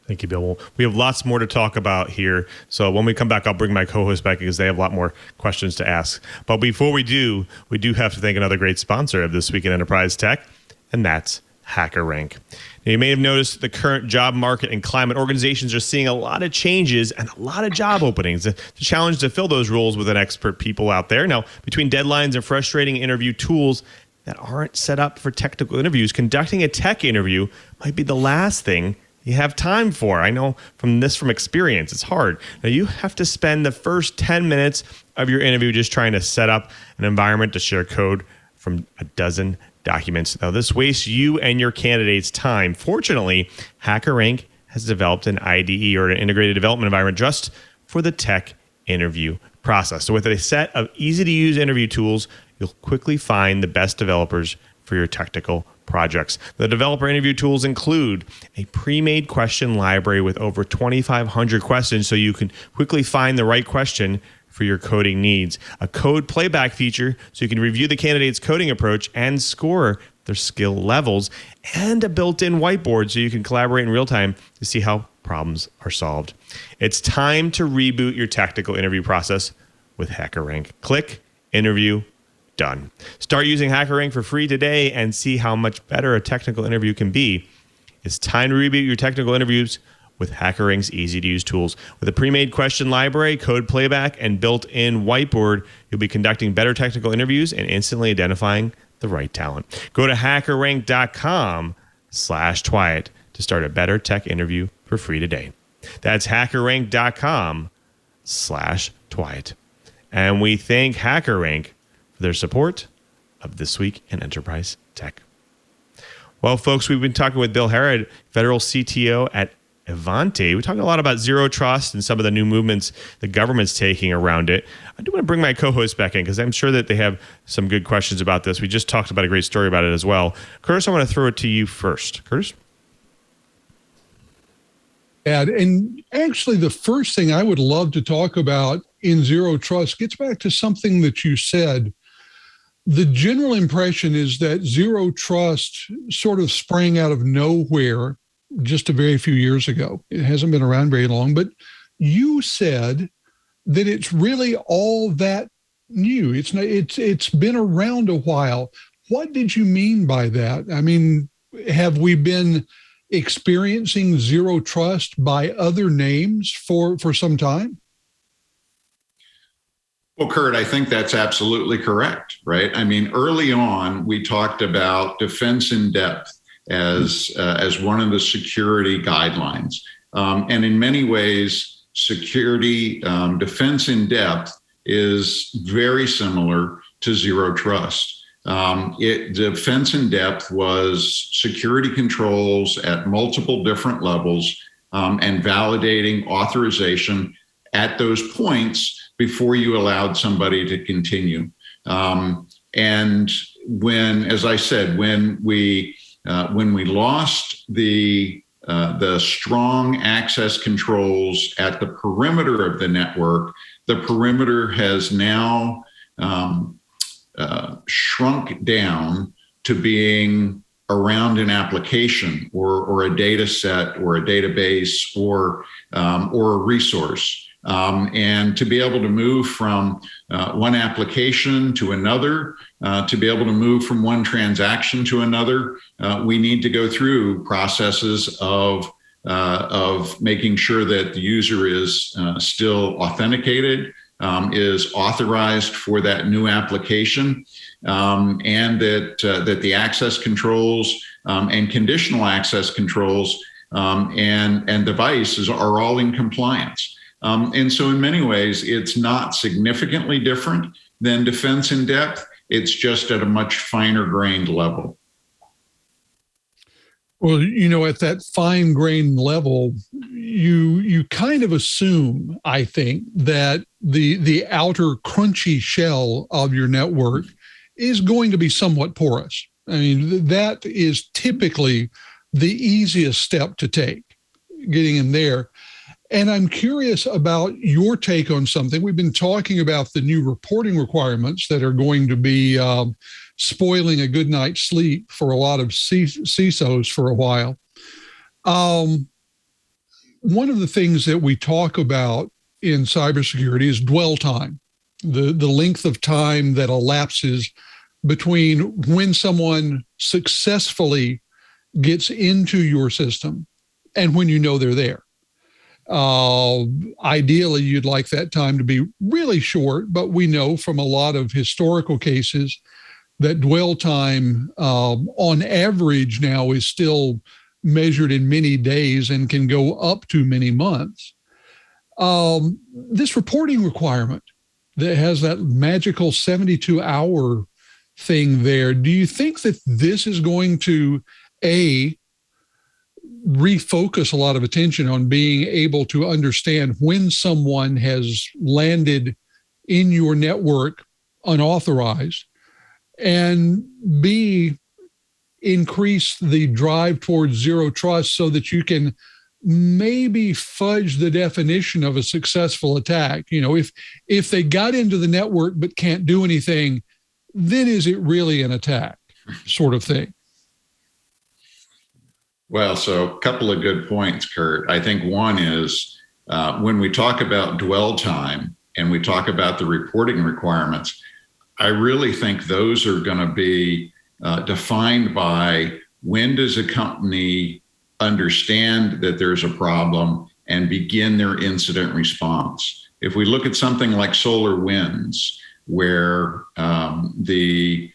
Thank you, Bill. Well, we have lots more to talk about here. So when we come back, I'll bring my co-host back because they have a lot more questions to ask. But before we do have to thank another great sponsor of This Week in Enterprise Tech, and that's HackerRank. Now, you may have noticed the current job market and climate. Organizations are seeing a lot of changes and a lot of job openings. The challenge to fill those roles with an expert people out there. Now, between deadlines and frustrating interview tools that aren't set up for technical interviews, conducting a tech interview might be the last thing you have time for. I know from experience, it's hard. Now, you have to spend the first 10 minutes of your interview just trying to set up an environment to share code from a dozen documents. Now, this wastes you and your candidate's time. Fortunately, HackerRank has developed an IDE, or an integrated development environment, just for the tech interview process. So with a set of easy-to-use interview tools, you'll quickly find the best developers for your technical projects. The developer interview tools include a pre-made question library with over 2,500 questions, so you can quickly find the right question for your coding needs. A code playback feature, so you can review the candidate's coding approach and score their skill levels, and a built-in whiteboard, so you can collaborate in real time to see how problems are solved. It's time to reboot your technical interview process with HackerRank. Click, interview, done. Start using HackerRank for free today and see how much better a technical interview can be. It's time to reboot your technical interviews with HackerRank's easy-to-use tools. With a pre-made question library, code playback, and built-in whiteboard, you'll be conducting better technical interviews and instantly identifying the right talent. Go to hackerrank.com/TWiT to start a better tech interview for free today. That's hackerrank.com/TWiT. And we thank HackerRank for their support of This Week in Enterprise Tech. Well, folks, we've been talking with Bill Harrod, Federal CTO at Ivanti. We talked a lot about zero trust and some of the new movements the government's taking around it. I do want to bring my co-host back in because I'm sure that they have some good questions about this. We just talked about a great story about it as well. Curtis, I want to throw it to you first. Curtis?
And actually, the first thing I would love to talk about in zero trust gets back to something that you said. The general impression is that zero trust sort of sprang out of nowhere just a very few years ago. It hasn't been around very long, but you said that it's really all that new. It's been around a while. What did you mean by that? I mean, have we been experiencing zero trust by other names for some time?
Well, Curt, I think that's absolutely correct, right? I mean, early on, we talked about defense in depth as one of the security guidelines. And in many ways, security defense in depth is very similar to zero trust. Defense in depth was security controls at multiple different levels and validating authorization at those points before you allowed somebody to continue. And as I said, when we lost the strong access controls at the perimeter of the network, the perimeter has now shrunk down to being around an application or a data set or a database or a resource. And to be able to move from one application to another, to be able to move from one transaction to another, we need to go through processes of making sure that the user is still authenticated, is authorized for that new application, and that the access controls and conditional access controls and devices are all in compliance. And so in many ways, it's not significantly different than defense in depth. It's just at a much finer grained level.
Well, at that fine grained level, you kind of assume, I think, that the outer crunchy shell of your network is going to be somewhat porous. I mean, that is typically the easiest step to take, getting in there. And I'm curious about your take on something. We've been talking about the new reporting requirements that are going to be spoiling a good night's sleep for a lot of CISOs for a while. One of the things that we talk about in cybersecurity is dwell time, the length of time that elapses between when someone successfully gets into your system and when you know they're there. Ideally, you'd like that time to be really short, but we know from a lot of historical cases that dwell time on average now is still measured in many days and can go up to many months. This reporting requirement that has that magical 72-hour thing there, do you think that this is going to, refocus a lot of attention on being able to understand when someone has landed in your network unauthorized, and B, increase the drive towards zero trust so that you can maybe fudge the definition of a successful attack? If they got into the network but can't do anything, then is it really an attack, sort of thing?
Well, so a couple of good points, Curt. I think one is when we talk about dwell time and we talk about the reporting requirements, I really think those are going to be defined by when does a company understand that there's a problem and begin their incident response. If we look at something like SolarWinds, where the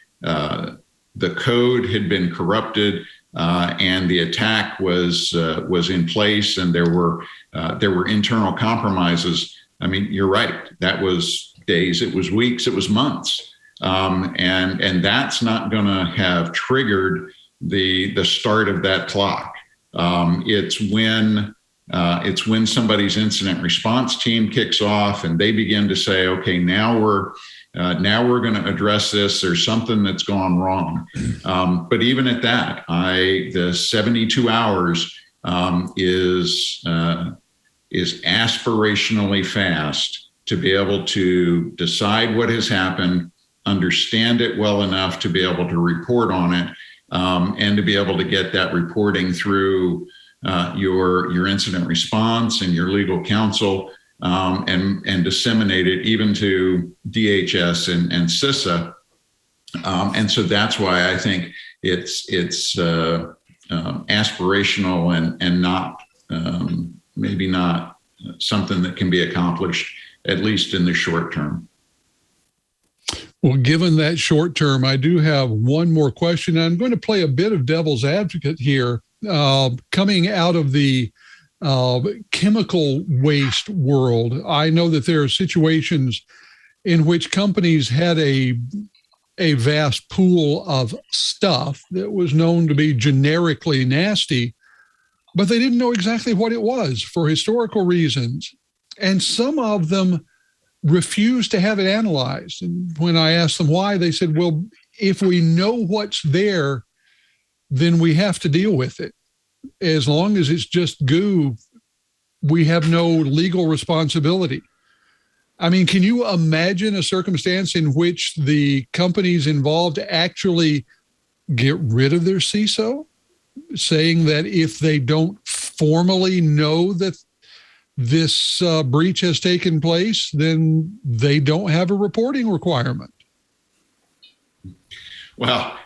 code had been corrupted, and the attack was in place, and there were internal compromises. I mean, you're right. That was days. It was weeks. It was months. And that's not going to have triggered the start of that clock. It's when It's when somebody's incident response team kicks off and they begin to say, okay, now we're going to address this. There's something that's gone wrong. But even at that, the 72 hours is aspirationally fast to be able to decide what has happened, understand it well enough to be able to report on it, and to be able to get that reporting through your incident response and your legal counsel, and disseminate it even to DHS and CISA. And so that's why I think it's aspirational and not maybe not something that can be accomplished, at least in the short term.
Well, given that short term, I do have one more question. I'm going to play a bit of devil's advocate here. Coming out of the chemical waste world, I know that there are situations in which companies had a vast pool of stuff that was known to be generically nasty, but they didn't know exactly what it was for historical reasons. And some of them refused to have it analyzed. And when I asked them why, they said, well, if we know what's there, then we have to deal with it. As long as it's just goo, we have no legal responsibility. I mean, can you imagine a circumstance in which the companies involved actually get rid of their CISO, saying that if they don't formally know that this breach has taken place, then they don't have a reporting requirement?
Well,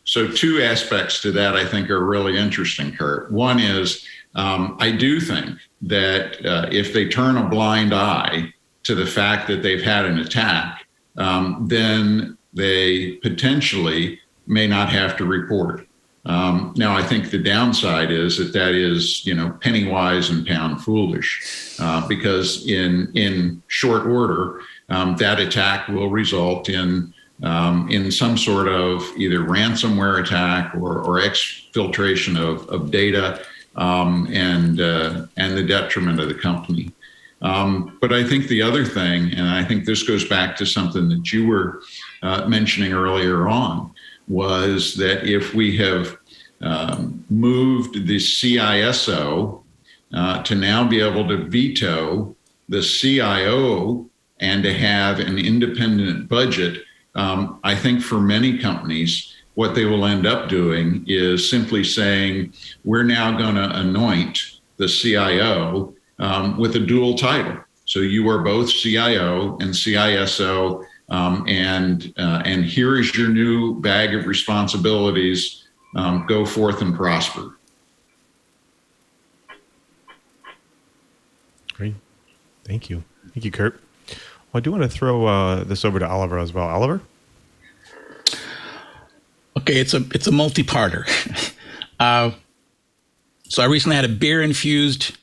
so two aspects to that I think are really interesting, Curt. One is I do think that if they turn a blind eye to the fact that they've had an attack, then they potentially may not have to report. Now, I think the downside is that is, penny wise and pound foolish, because in short order, that attack will result in some sort of either ransomware attack or exfiltration of data, and the detriment of the company. But I think the other thing, and I think this goes back to something that you were mentioning earlier on, was that if we have moved the CISO to now be able to veto the CIO and to have an independent budget, I think for many companies, what they will end up doing is simply saying, we're now going to anoint the CIO with a dual title. So you are both CIO and CISO, and here is your new bag of responsibilities. Go forth and prosper.
Great. Thank you. Thank you, Curt. Well, I do want to throw this over to Oliver as well. Oliver?
Okay, it's a multi-parter. So I recently had a beer-infused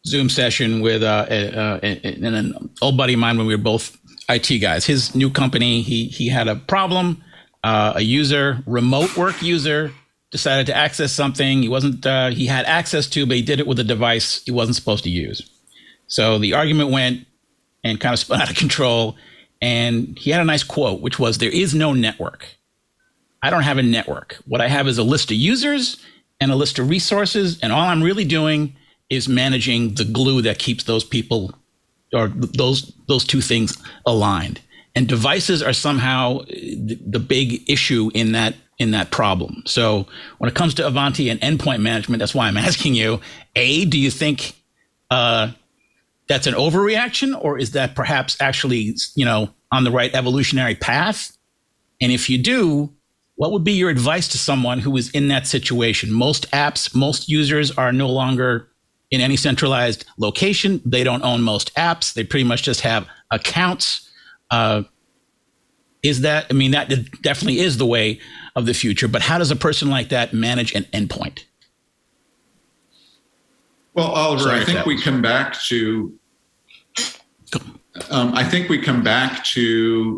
Zoom session with an old buddy of mine when we were both IT guys. His new company, he had a problem. A user, remote work user, decided to access something he had access to, but he did it with a device he wasn't supposed to use. So the argument went and kind of spun out of control. And he had a nice quote, which was, "There is no network. I don't have a network. What I have is a list of users and a list of resources. And all I'm really doing is managing the glue that keeps those people or those two things aligned. And devices are somehow the big issue in that problem. So when it comes to Ivanti and endpoint management, that's why I'm asking you, A, do you think that's an overreaction, or is that perhaps actually, on the right evolutionary path? And if you do, what would be your advice to someone who is in that situation? Most apps, most users are no longer in any centralized location. They don't own most apps. They pretty much just have accounts. That definitely is the way of the future. But how does a person like that manage an endpoint?
Well, Oliver, I think we come back to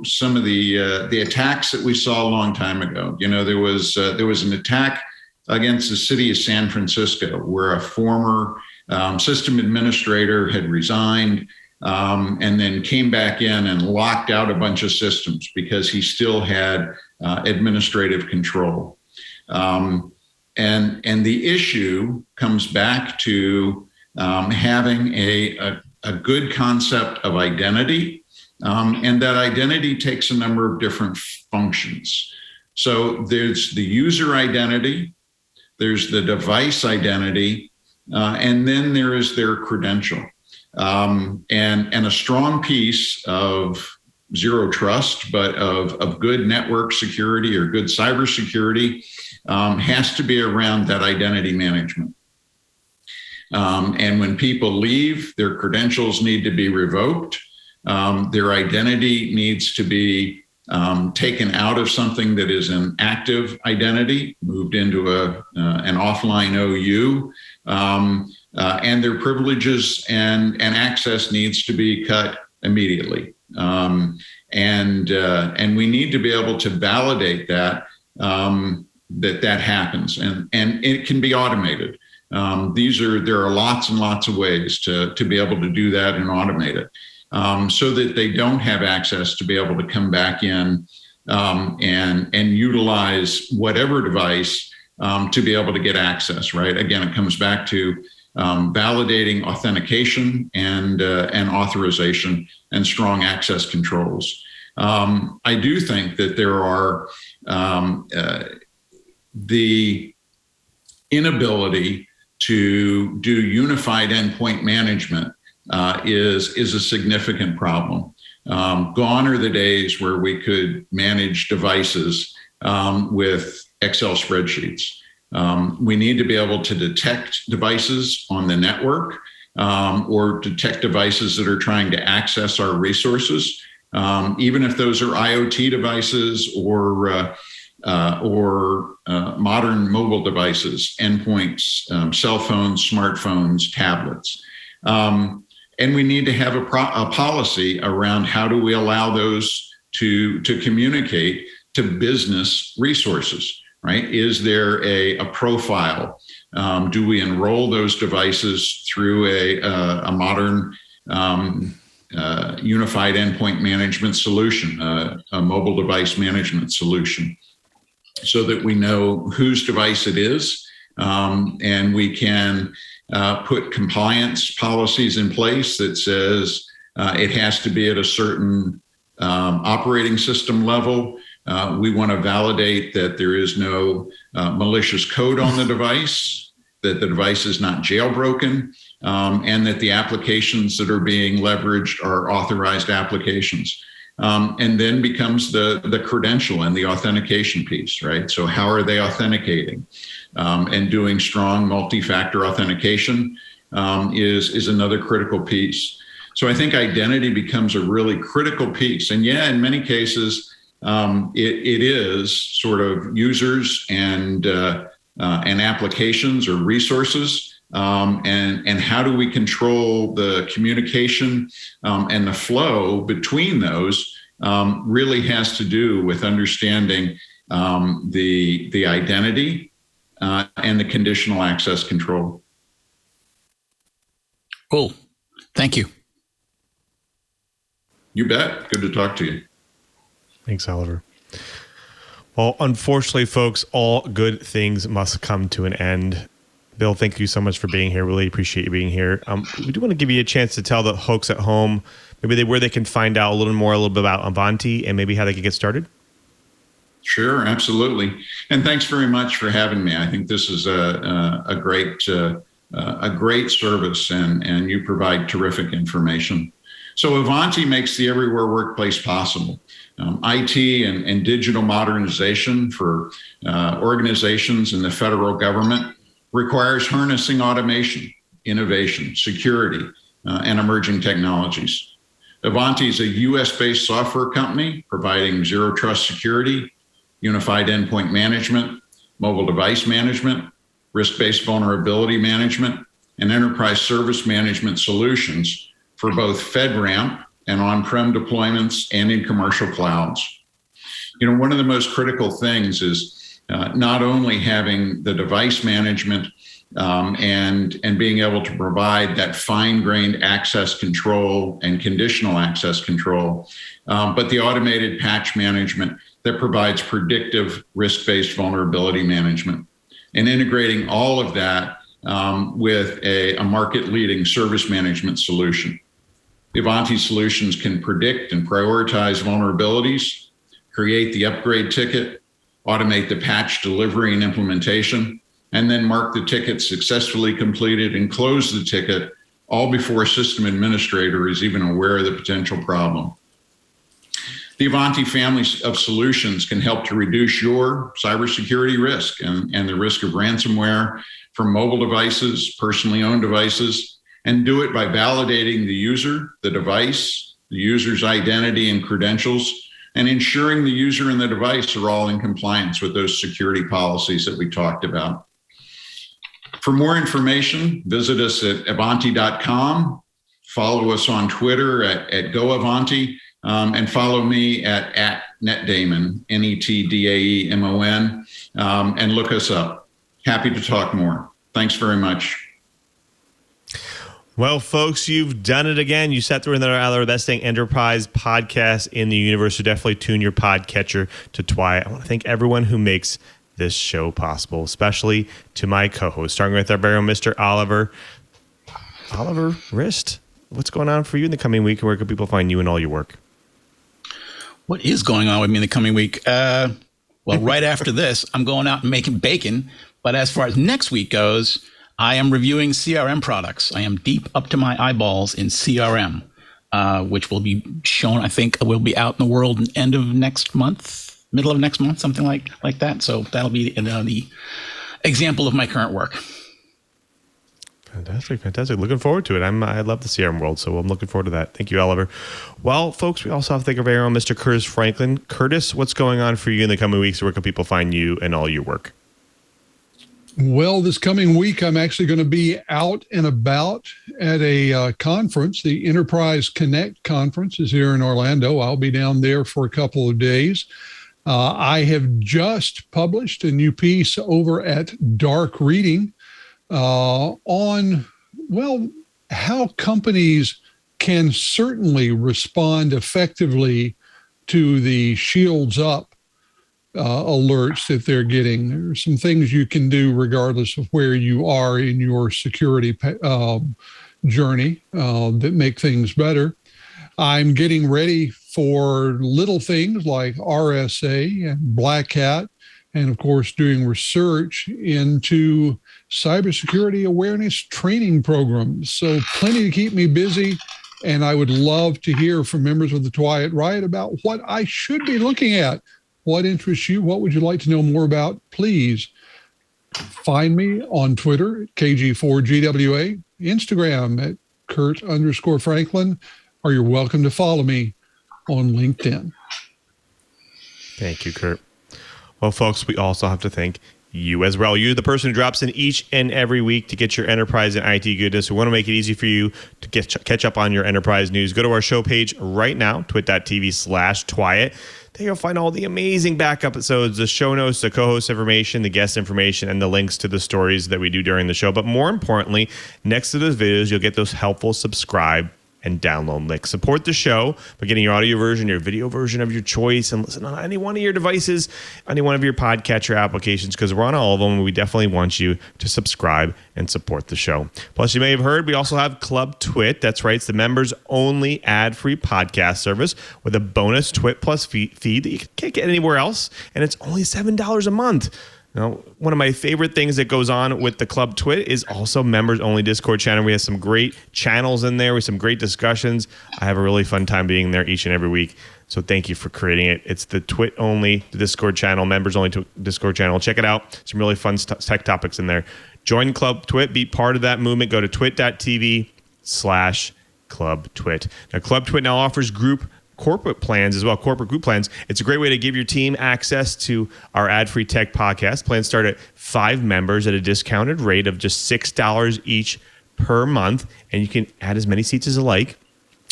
some of the attacks that we saw a long time ago. There was an attack against the city of San Francisco where a former system administrator had resigned, and then came back in and locked out a bunch of systems because he still had administrative control. And the issue comes back to having a good concept of identity, and that identity takes a number of different functions. So there's the user identity, there's the device identity, and then there is their credential. And a strong piece of zero trust, but of good network security or good cybersecurity has to be around that identity management. And when people leave, their credentials need to be revoked. Their identity needs to be taken out of something that is an active identity, moved into an offline OU, and their privileges and access needs to be cut immediately. And we need to be able to validate that that happens, and it can be automated. There are lots and lots of ways to be able to do that and automate it. So that they don't have access to be able to come back in and utilize whatever device to be able to get access, right? Again, it comes back to validating authentication and authorization and strong access controls. I do think that there are the inability to do unified endpoint management is a significant problem. Gone are the days where we could manage devices with Excel spreadsheets. We need to be able to detect devices on the network or detect devices that are trying to access our resources, even if those are IoT devices or modern mobile devices, endpoints, cell phones, smartphones, tablets. And we need to have a policy around how do we allow those to communicate to business resources, right? Is there a profile? Do we enroll those devices through a modern unified endpoint management solution, a mobile device management solution, so that we know whose device it is, and we can put compliance policies in place that says it has to be at a certain operating system level. We want to validate that there is no malicious code on the device, that the device is not jailbroken, and that the applications that are being leveraged are authorized applications. And then becomes the credential and the authentication piece, right? So how are they authenticating? And doing strong multi-factor authentication is another critical piece. So I think identity becomes a really critical piece. And yeah, in many cases, it is sort of users and applications or resources. And how do we control the communication and the flow between those really has to do with understanding the identity and the conditional access control.
Cool. Thank you.
You bet. Good to talk to you.
Thanks, Oliver. Well, unfortunately, folks, all good things must come to an end. Bill, thank you so much for being here. Really appreciate you being here. We do want to give you a chance to tell the folks at home maybe where they can find out a little bit about Ivanti and maybe how they can get started.
Sure, absolutely. And thanks very much for having me. I think this is a great service, and you provide terrific information. So Ivanti makes the everywhere workplace possible. IT and digital modernization for organizations in the federal government requires harnessing automation, innovation, security, and emerging technologies. Ivanti is a US-based software company providing zero trust security, unified endpoint management, mobile device management, risk-based vulnerability management, and enterprise service management solutions for both FedRAMP and on-prem deployments and in commercial clouds. You know, one of the most critical things is not only having the device management and being able to provide that fine-grained access control and conditional access control, but the automated patch management that provides predictive risk-based vulnerability management, and integrating all of that with a market-leading service management solution. The Ivanti solutions can predict and prioritize vulnerabilities, create the upgrade ticket, automate the patch delivery and implementation, and then mark the ticket successfully completed and close the ticket, all before a system administrator is even aware of the potential problem. The Ivanti family of solutions can help to reduce your cybersecurity risk and the risk of ransomware from mobile devices, personally owned devices, and do it by validating the user, the device, the user's identity and credentials, and ensuring the user and the device are all in compliance with those security policies that we talked about. For more information, visit us at Ivanti.com, follow us on Twitter at GoIvanti, and follow me at NetDaemon, NetDaemon, and look us up. Happy to talk more. Thanks very much.
Well, folks, you've done it again. You sat through another Best Thing Enterprise podcast in the universe. So definitely tune your podcatcher to TWiT. I want to thank everyone who makes this show possible, especially to my co-host, starting with our very own Mr. Oliver Rist. What's going on for you in the coming week? Where can people find you and all your work?
What is going on with me in the coming week? Well, right after this, I'm going out and making bacon. But as far as next week goes, I am reviewing CRM products. I am deep up to my eyeballs in CRM, which will be shown, I think, will be out in the world end of next month, middle of next month, something like that. So that'll be the example of my current work.
Fantastic. Looking forward to it. I love the CRM world, so I'm looking forward to that. Thank you, Oliver. Well, folks, we also have to thank our very own Mr. Curtis Franklin. Curtis, what's going on for you in the coming weeks? Where can people find you and all your work?
Well, this coming week, I'm actually going to be out and about at a conference. The Enterprise Connect conference is here in Orlando. I'll be down there for a couple of days. I have just published a new piece over at Dark Reading on, well, how companies can certainly respond effectively to the shields up alerts that they're getting. There are some things you can do regardless of where you are in your security journey that make things better. I'm getting ready for little things like RSA and Black Hat, and of course doing research into cybersecurity awareness training programs. So plenty to keep me busy. And I would love to hear from members of the TWiT Riot about what I should be looking at. What interests you? What would you like to know more about? Please find me on Twitter at KG4GWA, Instagram at Curt_Franklin, or you're welcome to follow me on LinkedIn.
Thank you, Curt. Well, folks, we also have to thank you as well. You're the person who drops in each and every week to get your enterprise and IT goodness. We want to make it easy for you to catch up on your enterprise news. Go to our show page right now, twit.tv/TWiT. There you'll find all the amazing back episodes, the show notes, the co-host information, the guest information, and the links to the stories that we do during the show. But more importantly, next to those videos, you'll get those helpful subscribe and download links. Support the show by getting your audio version, your video version of your choice, and listen on any one of your devices, any one of your podcatcher applications, because we're on all of them, and we definitely want you to subscribe and support the show. Plus, you may have heard, we also have Club TWiT. That's right. It's the members-only ad-free podcast service with a bonus TWiT Plus feed that you can't get anywhere else, and it's only $7 a month. Now, one of my favorite things that goes on with the Club TWiT is also members-only Discord channel. We have some great channels in there with some great discussions. I have a really fun time being there each and every week. So thank you for creating it. It's the TWiT-only Discord channel, members-only Discord channel. Check it out. Some really fun tech topics in there. Join Club TWiT. Be part of that movement. Go to twit.tv/Club TWiT. Now, Club TWiT now offers corporate plans as well, corporate group plans. It's a great way to give your team access to our ad-free tech podcast. Plans start at 5 members at a discounted rate of just $6 each per month, and you can add as many seats as you like.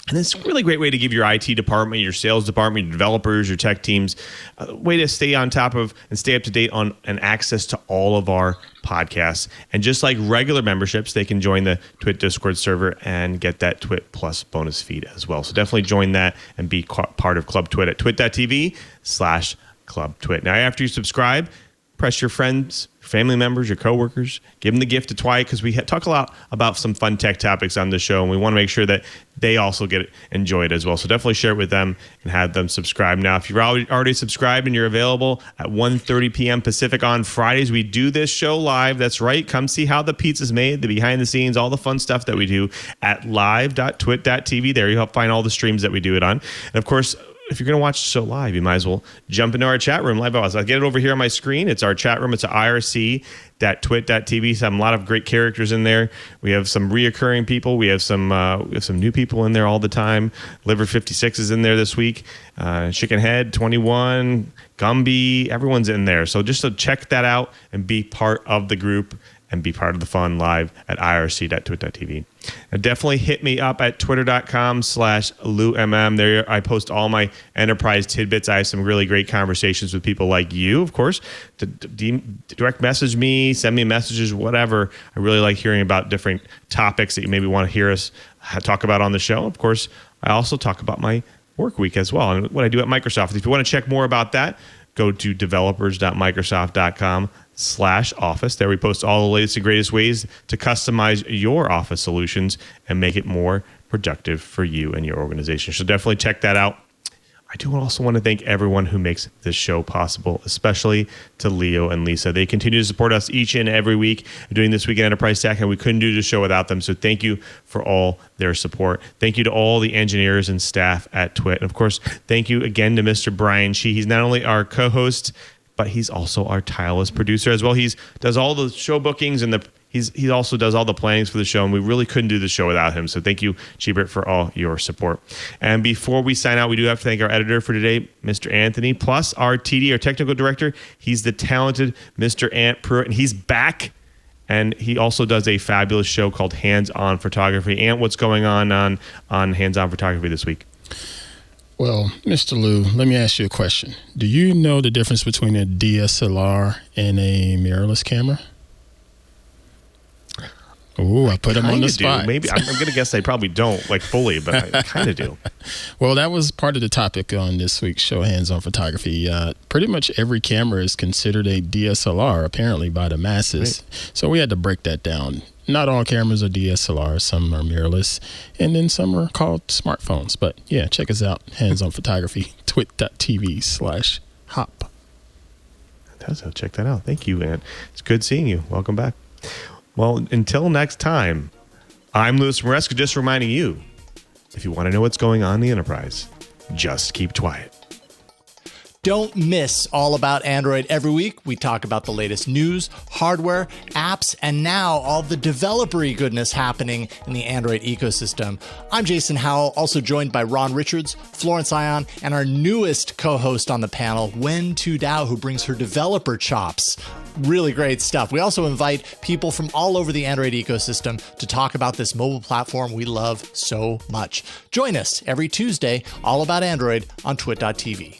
And it's a really great way to give your IT department, your sales department, your developers, your tech teams a way to stay on top of and stay up to date on and access to all of our podcasts. And just like regular memberships, they can join the TWiT Discord server and get that TWiT Plus bonus feed as well. So definitely join that and be part of Club TWiT at twit.tv/Club TWiT. Now, after you subscribe, press your friends, family members, your coworkers, give them the gift of TWiT, because we talk a lot about some fun tech topics on the show, and we want to make sure that they also enjoy it as well. So definitely share it with them and have them subscribe. Now, if you're already subscribed and you're available at 1:30 p.m. Pacific on Fridays, we do this show live. That's right. Come see how the pizza's made, the behind the scenes, all the fun stuff that we do at live.twit.tv. There you'll find all the streams that we do it on. And of course, if you're going to watch the show live, you might as well jump into our chat room live. I'll get it over here on my screen. It's our chat room. It's at irc.twit.tv. So a lot of great characters in there. We have some reoccurring people. We have some new people in there all the time. Liver 56 is in there this week. Chickenhead 21, Gumby, everyone's in there. So just to check that out and be part of the group and be part of the fun live at irc.twit.tv. Now definitely hit me up at twitter.com/LouMM. There I post all my enterprise tidbits. I have some really great conversations with people like you, of course. Direct message me, send me messages, whatever. I really like hearing about different topics that you maybe want to hear us talk about on the show. Of course, I also talk about my work week as well and what I do at Microsoft. If you want to check more about that, go to developers.microsoft.com/office. There we post all the latest and greatest ways to customize your office solutions and make it more productive for you and your organization. So definitely check that out. I do also want to thank everyone who makes this show possible, especially to Leo and Lisa. They continue to support us each and every week doing This Week in Enterprise Tech, and we couldn't do the show without them. So thank you for all their support. Thank you to all the engineers and staff at TWiT. And of course, thank you again to Mr. Brian Shee. He's not only our co-host, but he's also our tireless producer as well. He does all the show bookings and he also does all the plannings for the show, and we really couldn't do the show without him. So thank you, Chibert, for all your support. And before we sign out, we do have to thank our editor for today, Mr. Anthony, plus our TD, our technical director. He's the talented Mr. Ant Pruitt, and he's back. And he also does a fabulous show called Hands On Photography. Ant, what's going on Hands On Photography this week?
Well, Mr. Lou, let me ask you a question. Do you know the difference between a DSLR and a mirrorless camera? Oh, I put him on the spot.
Maybe I'm going to guess I probably don't fully, but I kind of do.
Well, that was part of the topic on this week's show, Hands On Photography. Pretty much every camera is considered a DSLR, apparently, by the masses. Right. So we had to break that down. Not all cameras are DSLR. Some are mirrorless, and then some are called smartphones. But yeah, check us out, Hands On Photography, twit.tv/hop.
Fantastic. Check that out. Thank you, Ant. It's good seeing you. Welcome back. Well, until next time, I'm Louis Maresca, just reminding you, if you want to know what's going on in the enterprise, just keep quiet.
Don't miss All About Android every week. We talk about the latest news, hardware, apps, and now all the developer-y goodness happening in the Android ecosystem. I'm Jason Howell, also joined by Ron Richards, Florence Ion, and our newest co-host on the panel, Wen Tu Dao, who brings her developer chops. Really great stuff. We also invite people from all over the Android ecosystem to talk about this mobile platform we love so much. Join us every Tuesday, All About Android on twit.tv.